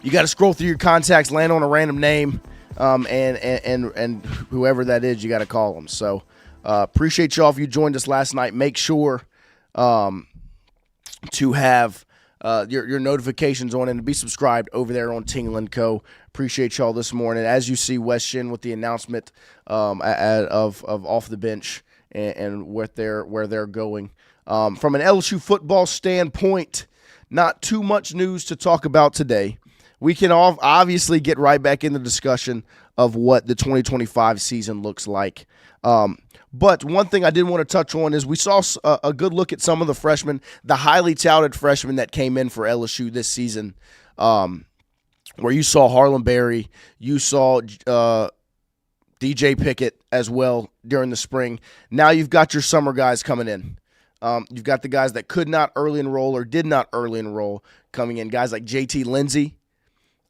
you got to scroll through your contacts, land on a random name, and whoever that is, you got to call them. So appreciate y'all if you joined us last night. Make sure to have your notifications on and to be subscribed over there on Tingle & Co. Appreciate y'all this morning. As you see, West Shin with the announcement of off the bench and where they're going. From an LSU football standpoint, not too much news to talk about today. We can obviously get right back in the discussion of what the 2025 season looks like. But one thing I did want to touch on is we saw a good look at some of the freshmen, the highly touted freshmen that came in for LSU this season, where you saw Harlan Berry, you saw DJ Pickett as well during the spring. Now you've got your summer guys coming in. You've got the guys that could not early enroll or did not early enroll coming in, guys like JT Lindsey,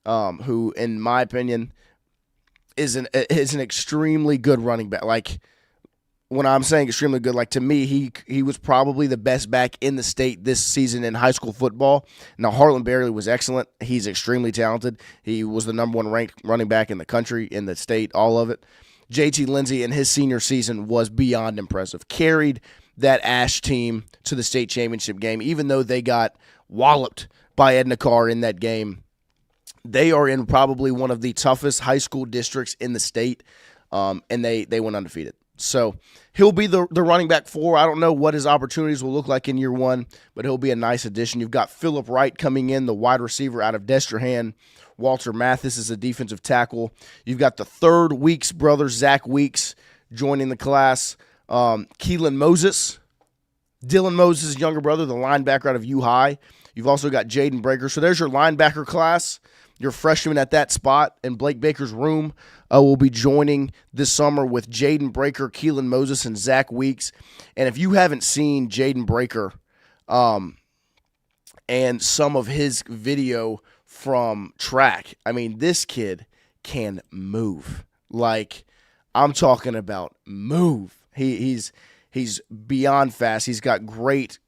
who, in my opinion, is an extremely good running back. Like, when I'm saying extremely good, like, to me, he was probably the best back in the state this season in high school football. Now, Harlan Berry was excellent. He's extremely talented. He was the number one ranked running back in the country, in the state, all of it. JT Lindsey in his senior season was beyond impressive. Carried that Ash team to the state championship game, even though they got walloped by Edna Carr in that game. They are in probably one of the toughest high school districts in the state, and they went undefeated. So he'll be the running back 4. I don't know what his opportunities will look like in year 1, but he'll be a nice addition. You've got Phillip Wright coming in, the wide receiver out of Destrehan. Walter Mathis is a defensive tackle. You've got the third Weeks brother, Zach Weeks, joining the class. Keelan Moses, Dylan Moses' younger brother, the linebacker out of U High. You've also got Jaden Breaker. So there's your linebacker class. Your freshman at that spot, and Blake Baker's room will be joining this summer with Jaden Breaker, Keelan Moses, and Zach Weeks. And if you haven't seen Jaden Breaker and some of his video from track, I mean, this kid can move. Like, I'm talking about move. He's beyond fast. He's got a great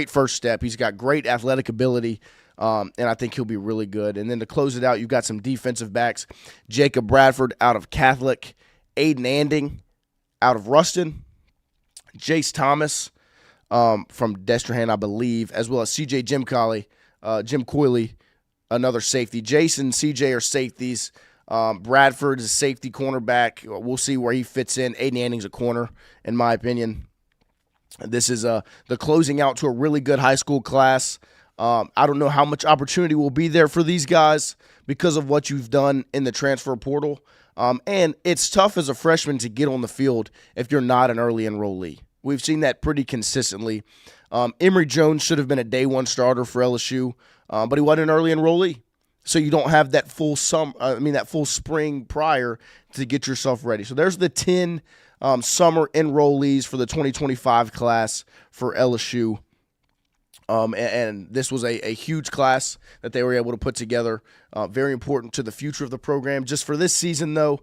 first step. He's got great athletic ability. And I think he'll be really good. And then to close it out, you've got some defensive backs. Jacob Bradford out of Catholic, Aiden Anding out of Ruston, Jace Thomas from Destrehan, I believe, as well as CJ Jim Coyley, another safety. Jace and CJ are safeties. Bradford is a safety cornerback. We'll see where he fits in. Aiden Anding's a corner, in my opinion. This is the closing out to a really good high school class. I don't know how much opportunity will be there for these guys because of what you've done in the transfer portal. And it's tough as a freshman to get on the field if you're not an early enrollee. We've seen that pretty consistently. Emory Jones should have been a day 1 starter for LSU, but he wasn't an early enrollee. So you don't have that full spring prior to get yourself ready. So there's the 10 summer enrollees for the 2025 class for LSU. And this was a huge class that they were able to put together. Very important to the future of the program. Just for this season, though,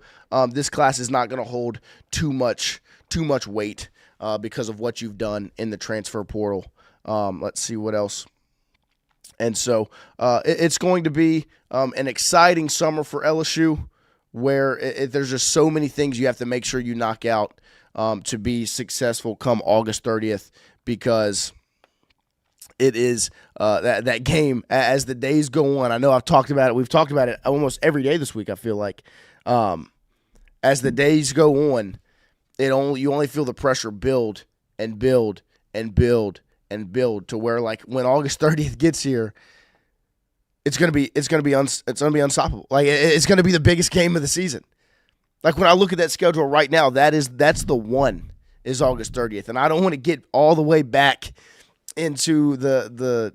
this class is not going to hold too much weight because of what you've done in the transfer portal. Let's see what else. And so it's going to be an exciting summer for LSU where there's just so many things you have to make sure you knock out to be successful come August 30th because – it is that game as the days go on. I know I've talked about it. We've talked about it almost every day this week, I feel like. As the days go on, you only feel the pressure build and build and build and build to where, like, when August 30th gets here, it's gonna be unstoppable. Like, it's gonna be the biggest game of the season. Like, when I look at that schedule right now, that's the one is August 30th, and I don't want to get all the way back into the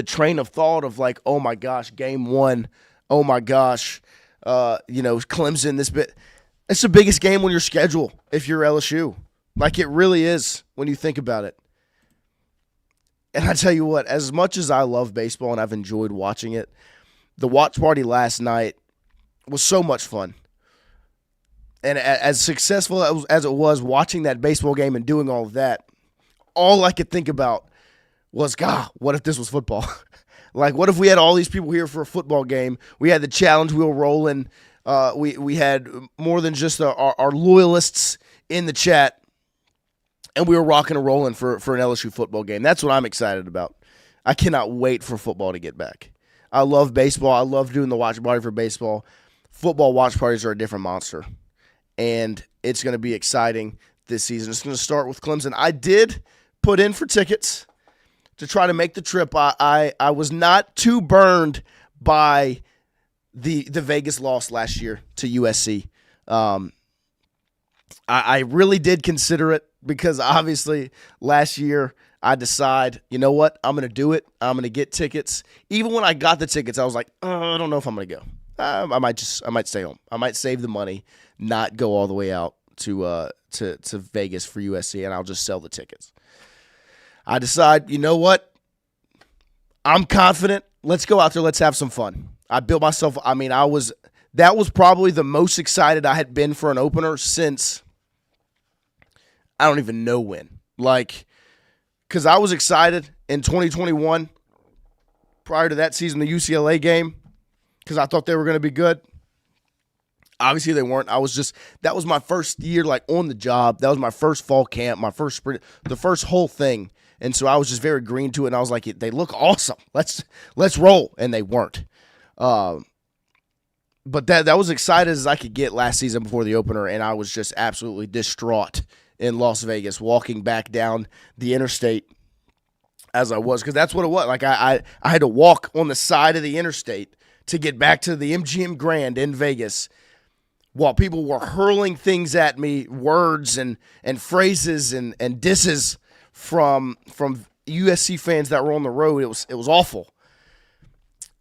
train of thought of like, oh my gosh, game 1, oh my gosh, Clemson, this bit. It's the biggest game on your schedule if you're LSU. Like, it really is when you think about it. And I tell you what, as much as I love baseball and I've enjoyed watching it, the watch party last night was so much fun. And as successful as it was watching that baseball game and doing all of that, all I could think about was, God, what if this was football? Like, what if we had all these people here for a football game? We had the challenge wheel rolling. We had more than just our loyalists in the chat, and we were rocking and rolling for an LSU football game. That's what I'm excited about. I cannot wait for football to get back. I love baseball. I love doing the watch party for baseball. Football watch parties are a different monster, and it's going to be exciting this season. It's going to start with Clemson. I did put in for tickets to try to make the trip. I was not too burned by the Vegas loss last year to USC. I really did consider it because obviously last year I decide, you know what, I'm going to do it. I'm going to get tickets. Even when I got the tickets, I was like, I don't know if I'm going to go. I might stay home. I might save the money, not go all the way out to Vegas for USC, and I'll just sell the tickets. I decide, you know what? I'm confident. Let's go out there. Let's have some fun. I built myself. I mean, that was probably the most excited I had been for an opener since I don't even know when. Like, because I was excited in 2021 prior to that season, the UCLA game, because I thought they were going to be good. Obviously, they weren't. That was my first year, like, on the job. That was my first fall camp, my first sprint, the first whole thing. And so I was just very green to it, and I was like, they look awesome. Let's roll. And they weren't. But that was excited as I could get last season before the opener, and I was just absolutely distraught in Las Vegas, walking back down the interstate as I was, because that's what it was. Like, I had to walk on the side of the interstate to get back to the MGM Grand in Vegas, while people were hurling things at me, words and phrases and disses from USC fans that were on the road. It was awful.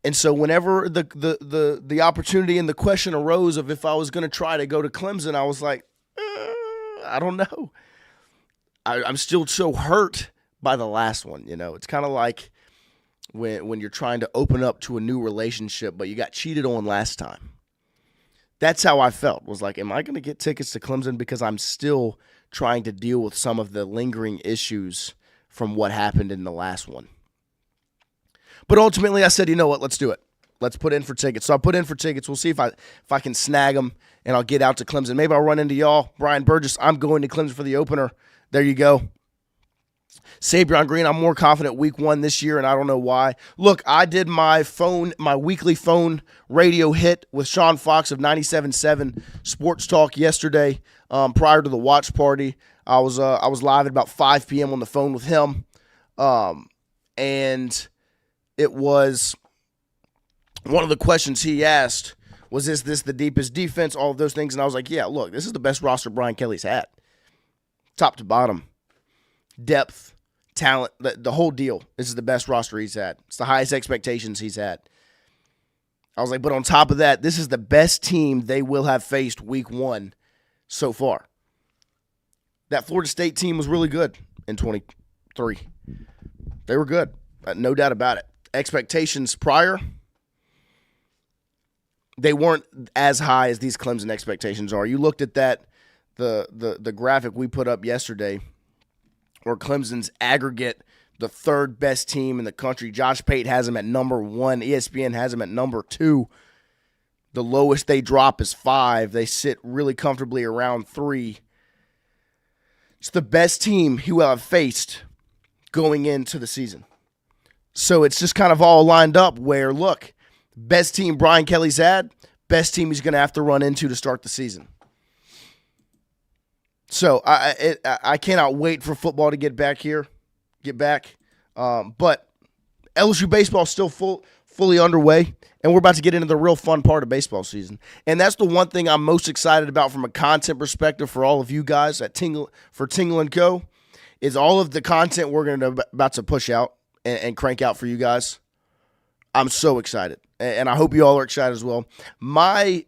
And so whenever the opportunity and the question arose of if I was going to try to go to Clemson, I was like, I don't know. I'm still so hurt by the last one. It's kind of like when you're trying to open up to a new relationship, but you got cheated on last time. That's how I felt. Was like, am I going to get tickets to Clemson because I'm still trying to deal with some of the lingering issues from what happened in the last one? But ultimately, I said, you know what? Let's do it. Let's put in for tickets. So I put in for tickets. We'll see if I can snag them, and I'll get out to Clemson. Maybe I'll run into y'all. Brian Burgess, I'm going to Clemson for the opener. There you go. Sabrion Green, I'm more confident week 1 this year, and I don't know why. Look, I did my weekly phone radio hit with Sean Fox of 97.7 Sports Talk yesterday prior to the watch party. I was live at about 5 p.m. on the phone with him, and it was one of the questions he asked was, is this the deepest defense, all of those things, and I was like, yeah, look, this is the best roster Brian Kelly's had, top to bottom. Depth, talent, the whole deal. This is the best roster he's had. It's the highest expectations he's had. I was like, but on top of that, this is the best team they will have faced week 1 so far. That Florida State team was really good in 23. They were good, no doubt about it. Expectations prior, they weren't as high as these Clemson expectations are. You looked at that, the graphic we put up yesterday, or Clemson's aggregate, the third best team in the country. Josh Pate has them at number 1. ESPN has them at number 2. The lowest they drop is 5. They sit really comfortably around 3. It's the best team he will have faced going into the season. So it's just kind of all lined up where, look, best team Brian Kelly's had, best team he's going to have to run into to start the season. So I cannot wait for football to get back. But LSU baseball is still fully underway, and we're about to get into the real fun part of baseball season. And that's the one thing I'm most excited about from a content perspective for all of you guys at Tingle & Co. is all of the content we're about to push out and crank out for you guys. I'm so excited, and I hope you all are excited as well. My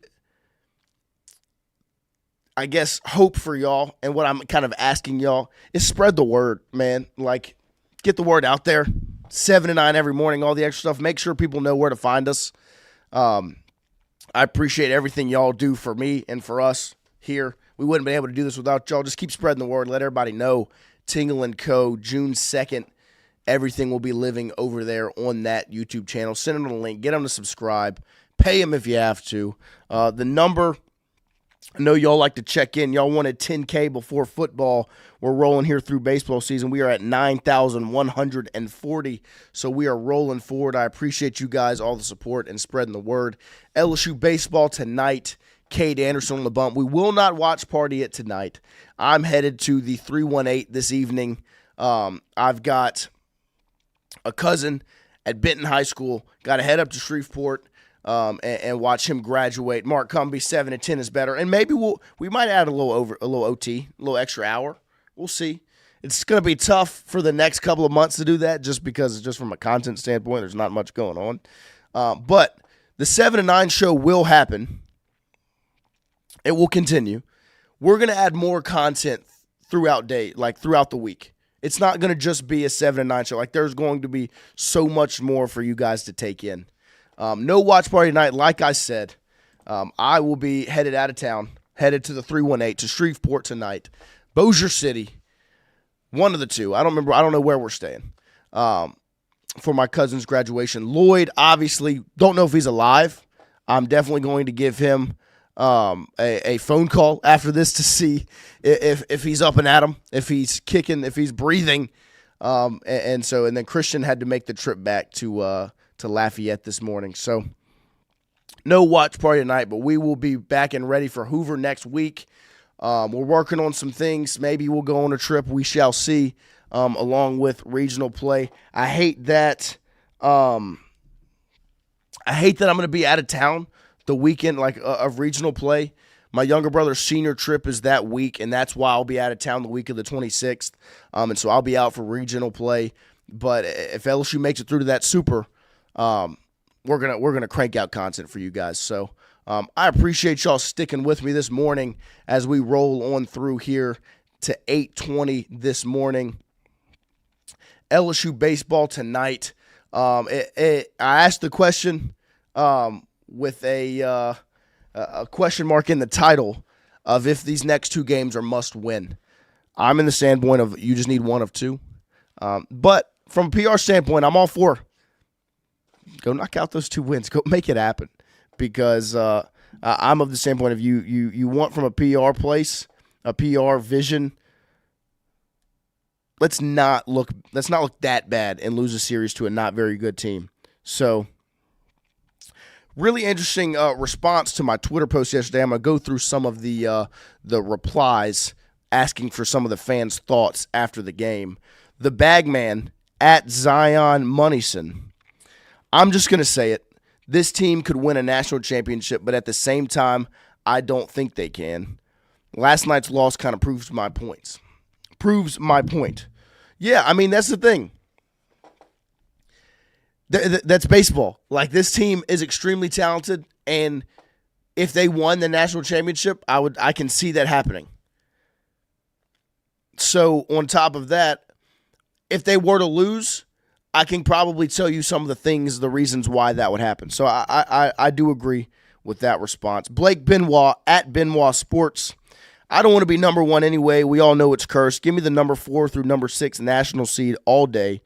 hope for y'all, and what I'm kind of asking y'all, is spread the word, man. Like, get the word out there. 7 to 9 every morning, all the extra stuff. Make sure people know where to find us. I appreciate everything y'all do for me and for us here. We wouldn't be able to do this without y'all. Just keep spreading the word. Let everybody know. Tingle & Co., June 2nd. Everything will be living over there on that YouTube channel. Send them a link. Get them to subscribe. Pay them if you have to. The number... I know y'all like to check in. Y'all wanted 10K before football. We're rolling here through baseball season. We are at 9,140, so we are rolling forward. I appreciate you guys, all the support and spreading the word. LSU baseball tonight. Cade Anderson on the bump. We will not watch party it tonight. I'm headed to the 318 this evening. I've got a cousin at Benton High School. Got to head up to Shreveport. And watch him graduate. Mark Cumbie, 7 to 10 is better. And maybe we might add a little OT, a little extra hour. We'll see. It's going to be tough for the next couple of months to do that just because just from a content standpoint, there's not much going on. But the 7 to 9 show will happen. It will continue. We're going to add more content throughout the week. It's not going to just be a 7 to 9 show. Like, there's going to be so much more for you guys to take in. No watch party tonight. Like I said, I will be headed out of town, headed to the 318 to Shreveport tonight. Bossier City, one of the two. I don't know where we're staying for my cousin's graduation. Lloyd, obviously, don't know if he's alive. I'm definitely going to give him a phone call after this to see if he's up and at 'em, if he's kicking, if he's breathing. And then Christian had to make the trip back to Lafayette this morning. So no watch party tonight, but we will be back and ready for Hoover next week. We're working on some things. Maybe we'll go on a trip. We shall see, along with regional play. I hate that I'm going to be out of town the weekend of regional play. My younger brother's senior trip is that week, and that's why I'll be out of town the week of the 26th. And so I'll be out for regional play. But if LSU makes it through to that super, we're gonna crank out content for you guys. So I appreciate y'all sticking with me this morning as we roll on through here to 8:20 this morning. LSU baseball tonight. I asked the question with a question mark in the title of if these next two games are must win. I'm in the standpoint of you just need one of two. But from a PR standpoint, I'm all for go knock out those two wins. Go make it happen. Because I'm of the standpoint of you want from a PR place, a PR vision. Let's not look that bad and lose a series to a not very good team. So really interesting response to my Twitter post yesterday. I'm going to go through some of the replies asking for some of the fans' thoughts after the game. The Bagman at Zion Moneyson. I'm just going to say it. This team could win a national championship, but at the same time, I don't think they can. Last night's loss kind of proves my point. Yeah, I mean, that's the thing. That's baseball. Like, this team is extremely talented, and if they won the national championship, I can see that happening. So, on top of that, if they were to lose, I can probably tell you some of the reasons why that would happen. So I do agree with that response. Blake Benoit at Benoit Sports. I don't want to be number one anyway. We all know it's cursed. Give me the number 4 through number 6 national seed all day.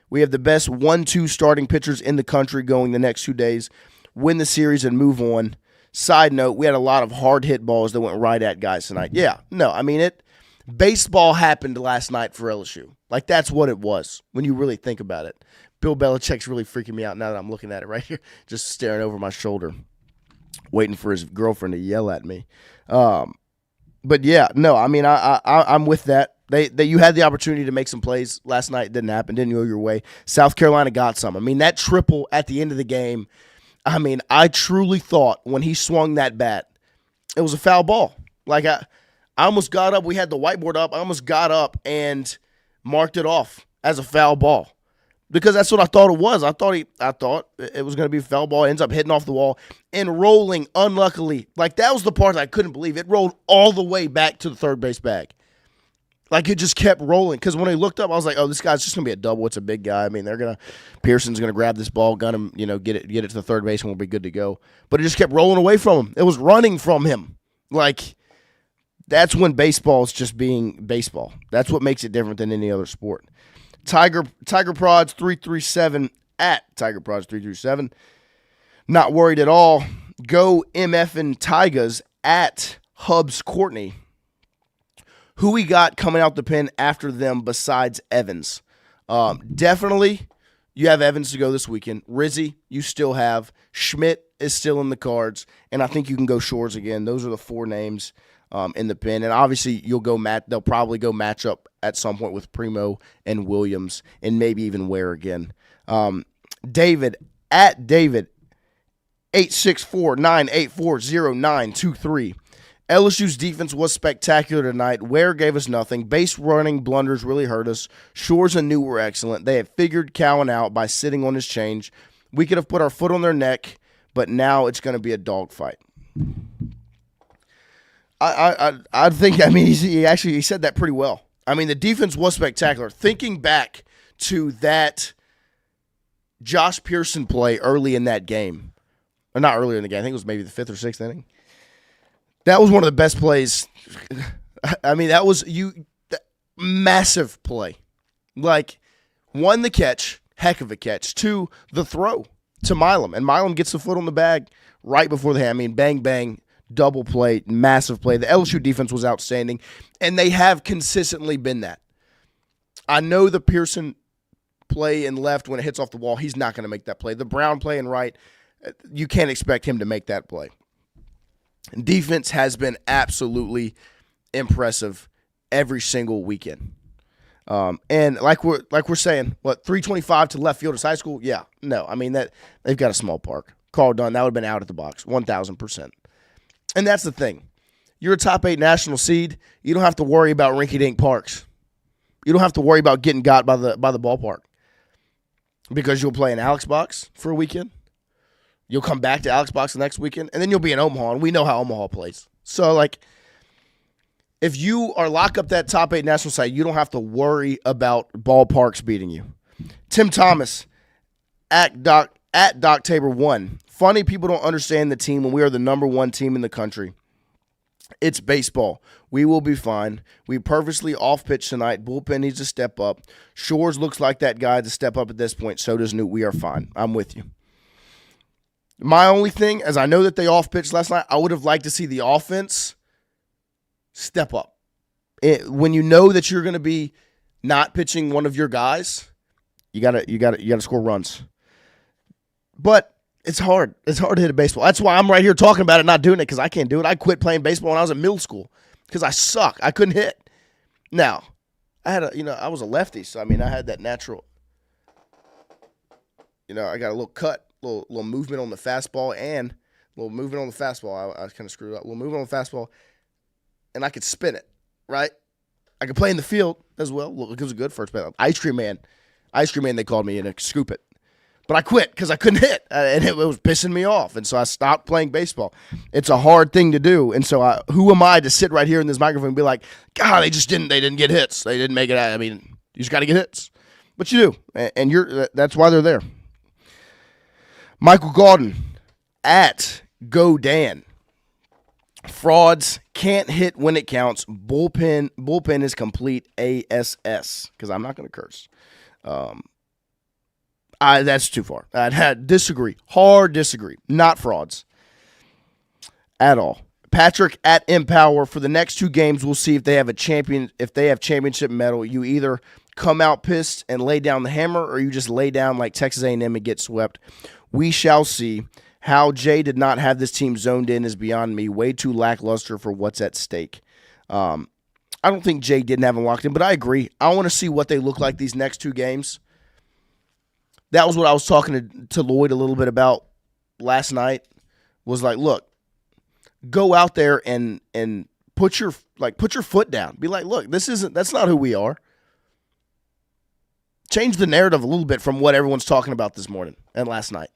We have the best 1-2 starting pitchers in the country going the next 2 days. Win the series and move on. Side note, we had a lot of hard hit balls that went right at guys tonight. Yeah, no, I mean baseball happened last night for LSU. Like, that's what it was when you really think about it. Bill Belichick's really freaking me out now that I'm looking at it right here, just staring over my shoulder, waiting for his girlfriend to yell at me. But, yeah, no, I mean, I'm with that. You had the opportunity to make some plays last night. It didn't happen. Didn't go your way. South Carolina got some. I mean, that triple at the end of the game, I mean, I truly thought when he swung that bat, it was a foul ball. Like, I almost got up. We had the whiteboard up. I almost got up and marked it off as a foul ball because that's what I thought it was. I thought it was going to be a foul ball. It ends up hitting off the wall and rolling, unluckily. Like, that was the part that I couldn't believe. It rolled all the way back to the third base bag. Like, it just kept rolling. Because when I looked up, I was like, oh, this guy's just going to be a double. It's a big guy. I mean, Pearson's going to grab this ball, gun him, get it to the third base, and we'll be good to go. But it just kept rolling away from him. It was running from him. Like, that's when baseball is just being baseball. That's what makes it different than any other sport. Tiger Prods 337 at Tiger Prods 337. Not worried at all. Go MF and Tigers at Hubs Courtney. Who we got coming out the pen after them besides Evans? Definitely, you have Evans to go this weekend. Rizzy, you still have. Schmidt is still in the cards. And I think you can go Shores again. Those are the 4 names in the pen. And obviously, they'll probably go match up at some point with Primo and Williams and maybe even Ware again. David at David 864-984-0923. LSU's defense was spectacular tonight. Ware gave us nothing. Base running blunders really hurt us. Shores and New were excellent. They had figured Cowan out by sitting on his change. We could have put our foot on their neck, but now it's going to be a dogfight. I think, I mean, he said that pretty well. I mean, the defense was spectacular. Thinking back to that Josh Pearson play early in that game, or not earlier in the game, I think it was maybe the 5th or 6th inning. That was one of the best plays. I mean, that was massive play. Like, 1, the catch, heck of a catch. 2, the throw to Milam. And Milam gets the foot on the bag right before the hand. I mean, bang, bang, double play, massive play. The LSU defense was outstanding, and they have consistently been that. I know the Pearson play in left when it hits off the wall, he's not going to make that play. The Brown play in right, you can't expect him to make that play. Defense has been absolutely impressive every single weekend. And like we're saying, 325 to left field is high school? Yeah. No, I mean that they've got a small park. Carl Dunn, that would have been out at the box, 1,000%. And that's the thing. You're a top 8 national seed. You don't have to worry about rinky-dink parks. You don't have to worry about getting got by the ballpark because you'll play in Alex Box for a weekend. You'll come back to Alex Box the next weekend, and then you'll be in Omaha, and we know how Omaha plays. So, if you are lock up that top 8 national side, you don't have to worry about ballparks beating you. Tim Thomas at Doc Tabor 1. Funny people don't understand the team when we are the number 1 team in the country. It's baseball. We will be fine. We purposely off-pitch tonight. Bullpen needs to step up. Shores looks like that guy to step up at this point. So does Newt. We are fine. I'm with you. My only thing, as I know that they off-pitched last night, I would have liked to see the offense step up. When you know that you're going to be not pitching one of your guys, you gotta score runs. But it's hard. It's hard to hit a baseball. That's why I'm right here talking about it, not doing it, because I can't do it. I quit playing baseball when I was in middle school because I suck. I couldn't hit. Now, I was a lefty, so I had that natural. I got a little cut, little movement on the fastball, and a little movement on the fastball. I kind of screwed up. A little movement on the fastball, and I could spin it, right? I could play in the field as well. Look, it was a good first base. Ice cream man, they called me, and I scoop it. But I quit because I couldn't hit, and it was pissing me off. And so I stopped playing baseball. It's a hard thing to do. And so who am I to sit right here in this microphone and be like, God, they didn't get hits. They didn't make it out. You just got to get hits. But you do, and that's why they're there. Michael Gauden at GoDan. Frauds can't hit when it counts. Bullpen is complete ASS, because I'm not going to curse. That's too far. I'd disagree. Hard disagree. Not frauds at all. Patrick at Empower. For the next 2 games, we'll see if they have championship medal. You either come out pissed and lay down the hammer, or you just lay down like Texas A&M and get swept. We shall see. How Jay did not have this team zoned in is beyond me. Way too lackluster for what's at stake. I don't think Jay didn't have them locked in, but I agree. I want to see what they look like these next 2 games. That was what I was talking to Lloyd a little bit about last night. Was like, look, go out there and put your foot down. Be like, look, that's not who we are. Change the narrative a little bit from what everyone's talking about this morning and last night.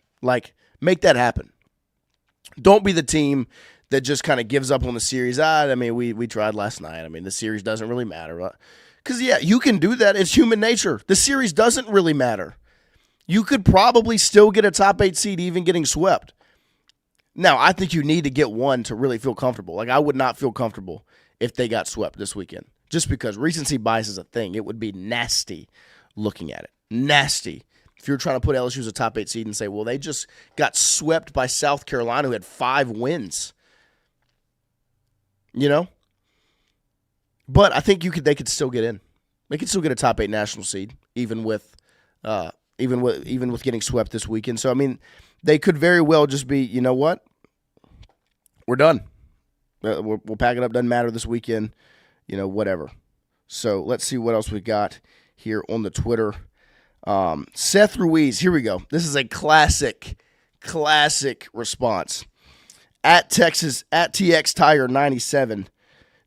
Make that happen. Don't be the team that just kind of gives up on the series. We tried last night. The series doesn't really matter. Because, you can do that. It's human nature. The series doesn't really matter. You could probably still get a top 8 seed even getting swept. Now, I think you need to get one to really feel comfortable. I would not feel comfortable if they got swept this weekend. Just because recency bias is a thing. It would be nasty looking at it. Nasty. If you're trying to put LSU as a top 8 seed and say, well, they just got swept by South Carolina, who had 5 wins. But I think they could still get in. They could still get a top 8 national seed, even with getting swept this weekend. So they could very well just be, you know what? We're done. We'll pack it up. Doesn't matter this weekend. Whatever. So let's see what else we got here on the Twitter. Seth Ruiz, here we go. This is a classic response. At TX Tiger 97,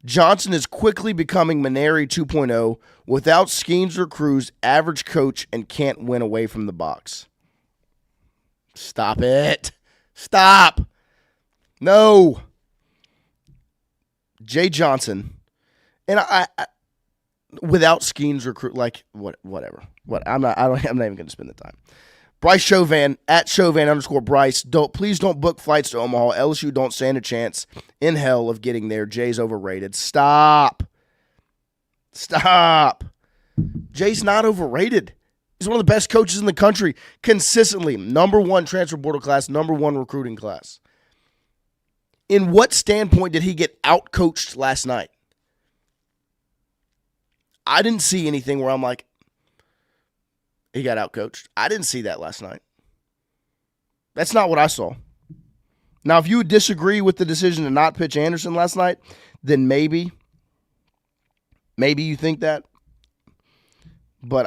Johnson is quickly becoming Maneri 2.0 without schemes or crews, average coach, and can't win away from the box. Stop it. Stop. No. Jay Johnson, and I without schemes or crew, whatever. I'm not even going to spend the time. Bryce Chauvin at Chauvin_Bryce. Please don't book flights to Omaha. LSU don't stand a chance in hell of getting there. Jay's overrated. Stop. Jay's not overrated. He's one of the best coaches in the country consistently. Number 1 transfer portal class, number 1 recruiting class. In what standpoint did he get outcoached last night? I didn't see anything where I'm like, he got outcoached. I didn't see that last night. That's not what I saw. Now, if you disagree with the decision to not pitch Anderson last night, then maybe you think that. But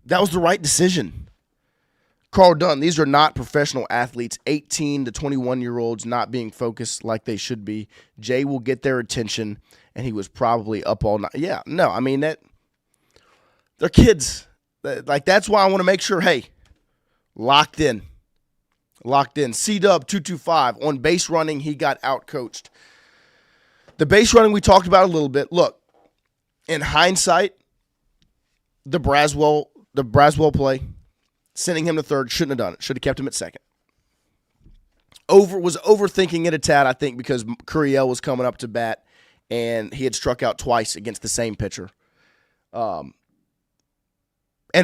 that was the right decision. Carl Dunn, these are not professional athletes, 18 to 21-year-olds not being focused like they should be. Jay will get their attention, and he was probably up all night. Yeah, no, I mean, they're kids. Like, that's why I want to make sure, hey, locked in. C-Dub 225 on base running, he got outcoached. The base running we talked about a little bit. Look, in hindsight, the Braswell play, sending him to third, shouldn't have done it. Should have kept him at second. Was overthinking it a tad, I think, because Curiel was coming up to bat and he had struck out twice against the same pitcher. And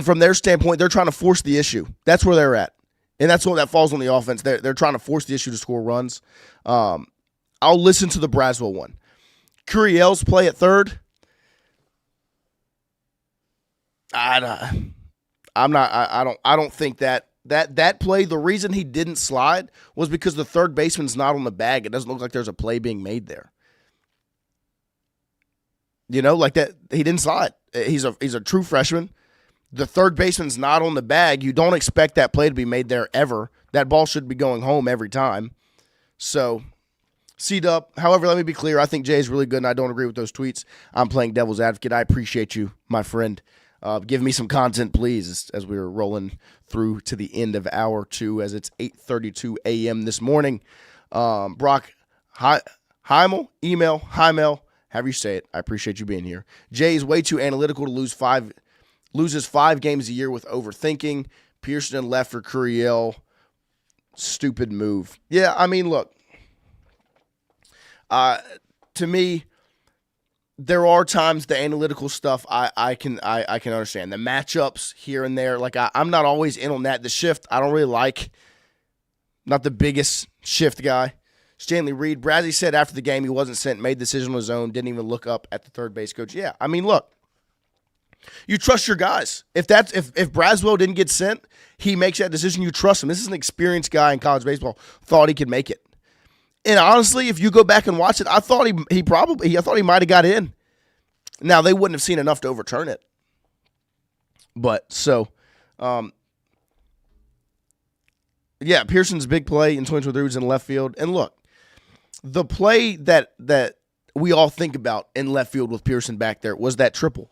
from their standpoint, they're trying to force the issue. That's where they're at. And that's what that falls on the offense. They're trying to force the issue to score runs. I'll listen to the Braswell one. Curiel's play at third. I don't think that play, the reason he didn't slide was because the third baseman's not on the bag. It doesn't look like there's a play being made there. You know, like that, he didn't slide. He's a true freshman. The third baseman's not on the bag. You don't expect that play to be made there ever. That ball should be going home every time. So, C-Dub. However, let me be clear. I think Jay's really good, and I don't agree with those tweets. I'm playing devil's advocate. I appreciate you, my friend. Give me some content, please, as we're rolling through to the end of hour 2 as it's 8:32 a.m. this morning. Brock Heimel, however you say it. I appreciate you being here. Jay is way too analytical to loses 5 games a year with overthinking. Pearson and left for Curiel. Stupid move. Yeah, I mean, look. To me, there are times the analytical stuff I can understand. The matchups here and there, like I'm not always in on that. The shift, I don't really like. Not the biggest shift guy. Stanley Reed, Brazzy said after the game he wasn't sent, made the decision on his own, didn't even look up at the third base coach. Yeah, I mean, look. You trust your guys. If Braswell didn't get sent, he makes that decision. You trust him. This is an experienced guy in college baseball. Thought he could make it. And honestly, if you go back and watch it, I thought he might have got in. Now they wouldn't have seen enough to overturn it. But so, yeah, Pearson's big play in 2023 was in left field. And look, the play that we all think about in left field with Pearson back there was that triple.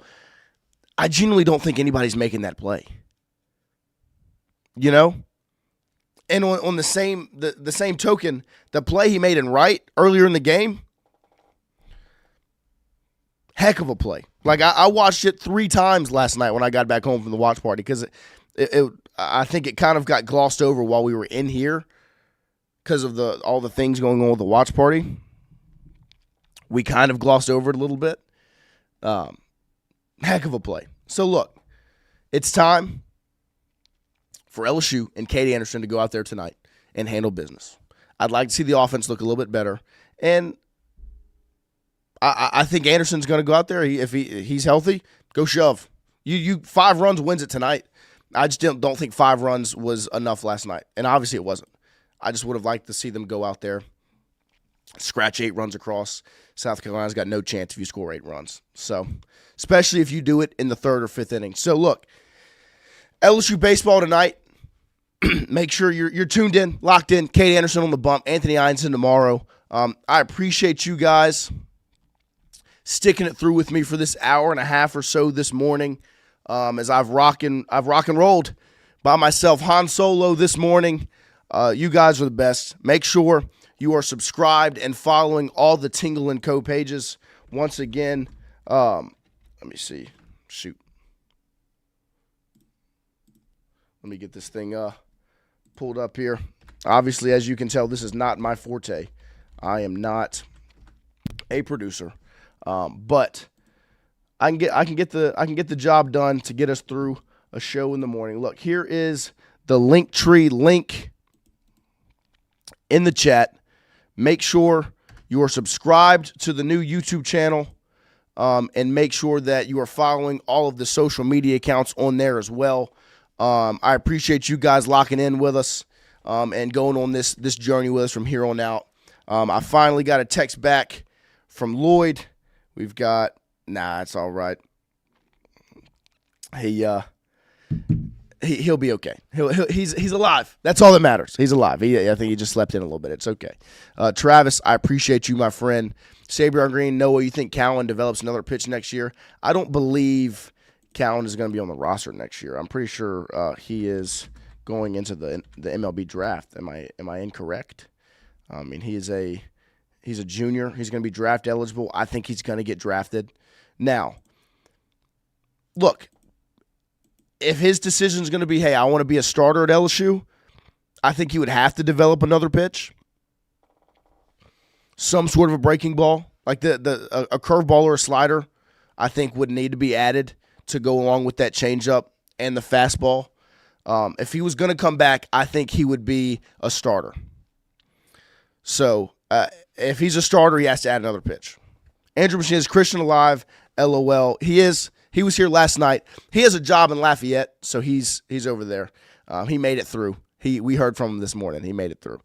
I genuinely don't think anybody's making that play. You know? And on the same token, the play he made in right earlier in the game, heck of a play. Like I watched it 3 times last night when I got back home from the watch party because I think it kind of got glossed over while we were in here because of all the things going on with the watch party. We kind of glossed over it a little bit. Heck of a play. So look, it's time for LSU and Katie Anderson to go out there tonight and handle business. I'd like to see the offense look a little bit better. And I think Anderson's going to go out there. If he's healthy, go shove. You 5 runs wins it tonight. I just don't think 5 runs was enough last night. And obviously it wasn't. I just would have liked to see them go out there, scratch 8 runs across. South Carolina's got no chance if you score 8 runs. So, especially if you do it in the 3rd or 5th inning. So, look, LSU baseball tonight. Make sure you're tuned in, locked in. Katie Anderson on the bump. Anthony Einson tomorrow. I appreciate you guys sticking it through with me for this hour and a half or so this morning. As I've rock and rolled by myself, Han Solo this morning. You guys are the best. Make sure you are subscribed and following all the Tingle & Co. pages. Once again, let me see. Shoot. Let me get this thing pulled up here. Obviously, as you can tell, this is not my forte. I am not a producer, but I can get the job done to get us through a show in the morning. Look, here is the Linktree link in the chat. Make sure you are subscribed to the new YouTube channel, and make sure that you are following all of the social media accounts on there as well. I appreciate you guys locking in with us and going on this journey with us from here on out. I finally got a text back from Lloyd. We've got, it's all right. He'll be okay. He's alive. That's all that matters. He's alive. I think he just slept in a little bit. It's okay. Travis, I appreciate you, my friend. Sabrion Green, Noah, you think Callan develops another pitch next year? I don't believe Callan is going to be on the roster next year. I'm pretty sure he is going into the MLB draft. Am I incorrect? I mean, he's a junior. He's going to be draft eligible. I think he's going to get drafted. Now, look, if his decision is going to be, hey, I want to be a starter at LSU, I think he would have to develop another pitch. Some sort of a breaking ball, like a curveball or a slider, I think would need to be added to go along with that changeup and the fastball. If he was going to come back, I think he would be a starter. So if he's a starter, he has to add another pitch. Andrew Machine is Christian alive, LOL. He is. He was here last night. He has a job in Lafayette, so he's over there. He made it through. We heard from him this morning. He made it through.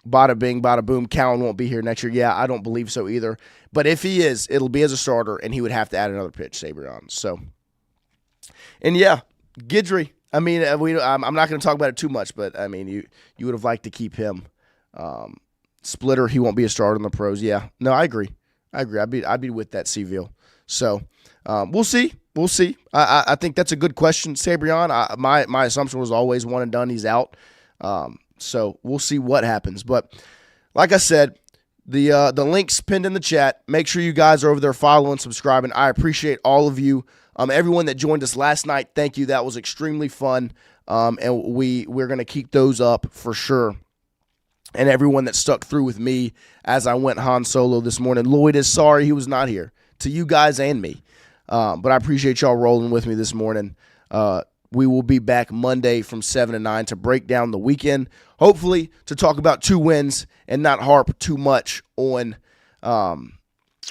Bada bing, bada boom. Callan won't be here next year. Yeah, I don't believe so either. But if he is, it'll be as a starter, and he would have to add another pitch, Sabrion. So, and yeah, Guidry. I mean, I'm not going to talk about it too much, but I mean, you would have liked to keep him. Splitter, he won't be a starter in the pros. Yeah, no, I agree. I'd be with that, Seville. So, we'll see. I think that's a good question, Sabrion. My assumption was always one and done. He's out. So we'll see what happens. But like I said, the link's pinned in the chat. Make sure you guys are over there following, subscribing. I appreciate all of you. Everyone that joined us last night, thank you. That was extremely fun. And we're going to keep those up for sure. And everyone that stuck through with me as I went Han Solo this morning. Lloyd is sorry he was not here, to you guys and me. But I appreciate y'all rolling with me this morning. We will be back Monday from 7 to 9 to break down the weekend, hopefully to talk about 2 wins and not harp too much on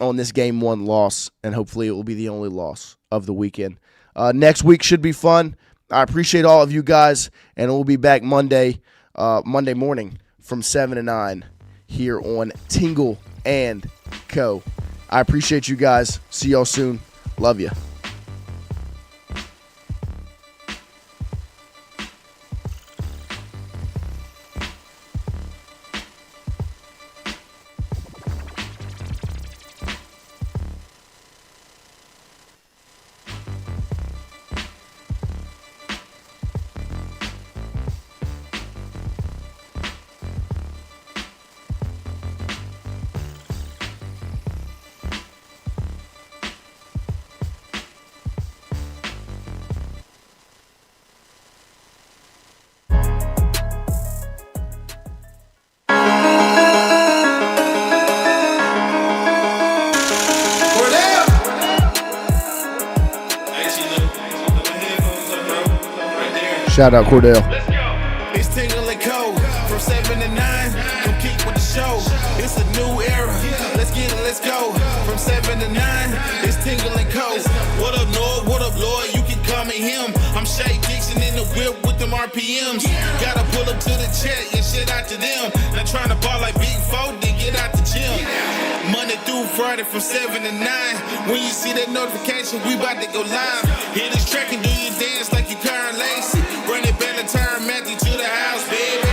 this game 1 loss, and hopefully it will be the only loss of the weekend. Next week should be fun. I appreciate all of you guys, and we'll be back Monday morning from 7 to 9 here on Tingle and Co. I appreciate you guys. See y'all soon. Love you. Shout out Cordell. It's Tingle and Co. From 7 to 9. Come keep with the show. It's a new era. Let's get it, let's go. From 7 to 9. It's Tingle and Co. What up, Noah? What up, Lloyd? You can call me him. I'm Shay Dixon in the whip with them RPMs. Gotta pull up to the chat, yeah, shit out to them. Not trying to ball like Big 4, then get out the gym. Monday through Friday from 7 to 9. When you see that notification, we about to go live. Hit this track and do your dance like you Karen Lacey. Run it back and turn Matthew to the house, baby.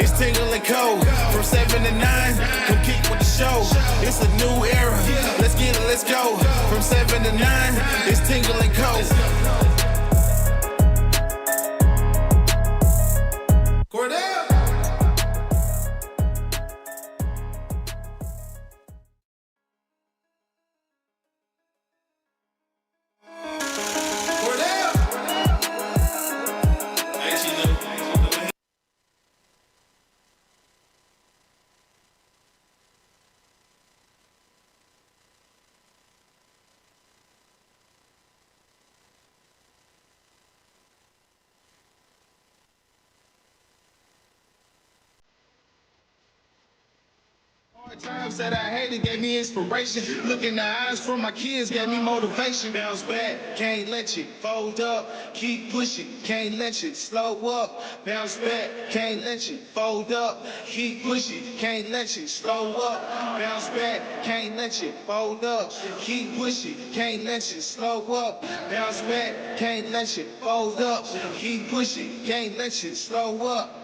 It's Tingle and Co. From 7 to 9. Come keep with the show. It's a new era. Let's get it, let's go. From 7 to 9. It's Tingle and Co. Cordell. Times that I hated gave me inspiration. Look in the eyes from my kids gave me motivation. Bounce back, can't let you fold up. Keep pushing, can't let you slow up. Bounce back, can't let you fold up. Keep pushing, can't let you slow up. Bounce back, can't let you fold up. Keep pushing, can't let you slow up. Bounce back, can't let you fold up. Keep pushing, can't let you slow up.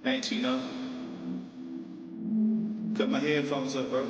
Hey, Tino. Cut my headphones up, bro.